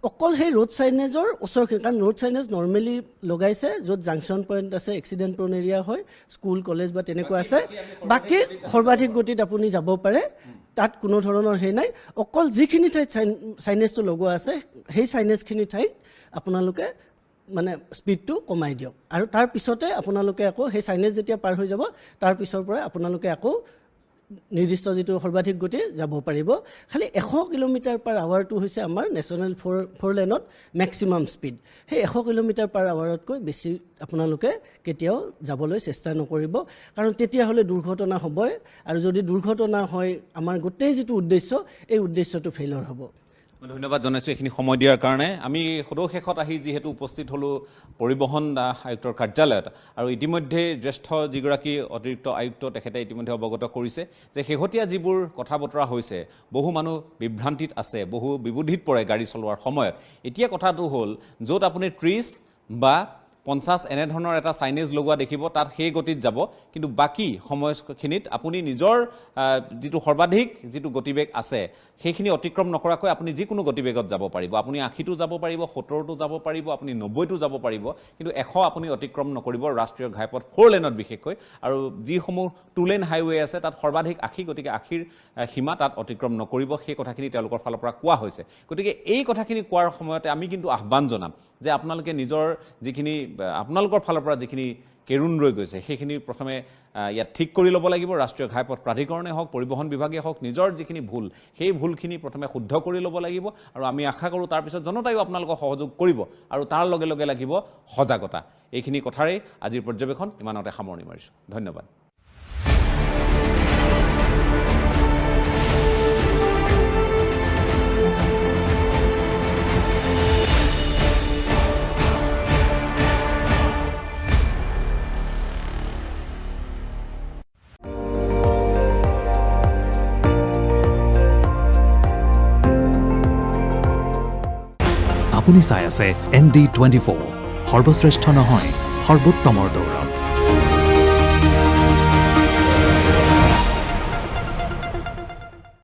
অকল সেই ৰোড চাইনেজৰ ওচৰখিনি, কাৰণ ৰোড চাইনেজ নৰ্মেলি লগাইছে য'ত জাংচন পইণ্ট আছে, এক্সিডেণ্ট প্ৰ'ন এৰিয়া হয়, স্কুল কলেজ বা তেনেকুৱা আছে, বাকী সৰ্বাধিক গতিত আপুনি যাব পাৰে, তাত কোনো ধৰণৰ সেই নাই। অকল যিখিনি ঠাইত চাইনেজটো লগোৱা আছে সেই চাইনেজখিনি ঠাইত আপোনালোকে মানে স্পীডটো কমাই দিয়ক, আৰু তাৰ পিছতে আপোনালোকে আকৌ সেই চাইনেজ যেতিয়া পাৰ হৈ যাব তাৰ পিছৰ পৰা আপোনালোকে আকৌ নিৰ্দিষ্ট যিটো সৰ্বাধিক গতি যাব পাৰিব। খালি 100 কিলোমিটাৰ/আৱাৰটো হৈছে আমাৰ নেশ্যনেল 4 লেনত মেক্সিমাম স্পীড। সেই 100 কিলোমিটাৰ/আৱাৰতকৈ বেছি আপোনালোকে কেতিয়াও যাবলৈ চেষ্টা নকৰিব, কাৰণ তেতিয়াহ'লে দুৰ্ঘটনা হ'বই, আৰু যদি দুৰ্ঘটনা হয় আমাৰ গোটেই যিটো উদ্দেশ্য এই উদ্দেশ্যটো ফেইলৰ হ'ব। মই ধন্যবাদ জনাইছোঁ এইখিনি সময় দিয়াৰ কাৰণে। আমি সদৌ শেষত আহি যিহেতু উপস্থিত হ'লোঁ পৰিবহণ আয়ুক্তৰ কাৰ্যালয়ত, আৰু ইতিমধ্যে জ্যেষ্ঠ যিগৰাকী অতিৰিক্ত আয়ুক্ত তেখেতে ইতিমধ্যে অৱগত কৰিছে যে শেহতীয়া যিবোৰ কথা বতৰা হৈছে, বহু মানুহ বিভ্ৰান্তিত আছে, বহু বিবুদ্ধিত পৰে গাড়ী চলোৱাৰ সময়ত। এতিয়া কথাটো হ'ল য'ত আপুনি 30 বা 50 এনেধৰণৰ এটা চাইনেজ লগোৱা দেখিব, তাত সেই গতিত যাব, কিন্তু বাকী সময়খিনিত আপুনি নিজৰ যিটো সৰ্বাধিক যিটো গতিবেগ আছে সেইখিনি অতিক্ৰম নকৰাকৈ আপুনি যিকোনো গতিবেগত যাব পাৰিব। আপুনি 80টো যাব পাৰিব, 70টো যাব পাৰিব, আপুনি 90টো যাব পাৰিব, কিন্তু 100 আপুনি অতিক্ৰম নকৰিব ৰাষ্ট্ৰীয় ঘাইপথ 4 লেনত বিশেষকৈ। আৰু যিসমূহ 2 লেন হাইৱে আছে তাত সৰ্বাধিক 80, গতিকে 80ৰ সীমা তাত অতিক্ৰম নকৰিব, সেই কথাখিনি তেওঁলোকৰ ফালৰ পৰা কোৱা হৈছে। গতিকে এই কথাখিনি কোৱাৰ সময়তে আমি কিন্তু আহ্বান জনাম যে আপোনালোকে নিজৰ যিখিনি আপোনালোকৰ ফালৰ পৰা যিখিনি কেৰুণ ৰৈ গৈছে সেইখিনি প্ৰথমে ইয়াত ঠিক কৰি ল'ব লাগিব। ৰাষ্ট্ৰীয় ঘাইপথ প্ৰাধিকৰণে হওক, পৰিবহণ বিভাগে হওক, নিজৰ যিখিনি ভুল সেই ভুলখিনি প্ৰথমে শুদ্ধ কৰি ল'ব লাগিব, আৰু আমি আশা কৰোঁ তাৰপিছত জনতায়ো আপোনালোকক সহযোগ কৰিব, আৰু তাৰ লগে লগে লাগিব সজাগতা। এইখিনি কথাৰেই আজিৰ পৰ্যবেক্ষণ ইমানতে সামৰণি মাৰিছোঁ। ধন্যবাদ। আপুনি চাই আছে ND24, সৰ্বশ্ৰেষ্ঠ নহয় সৰ্বোত্তমৰ দৌৰ।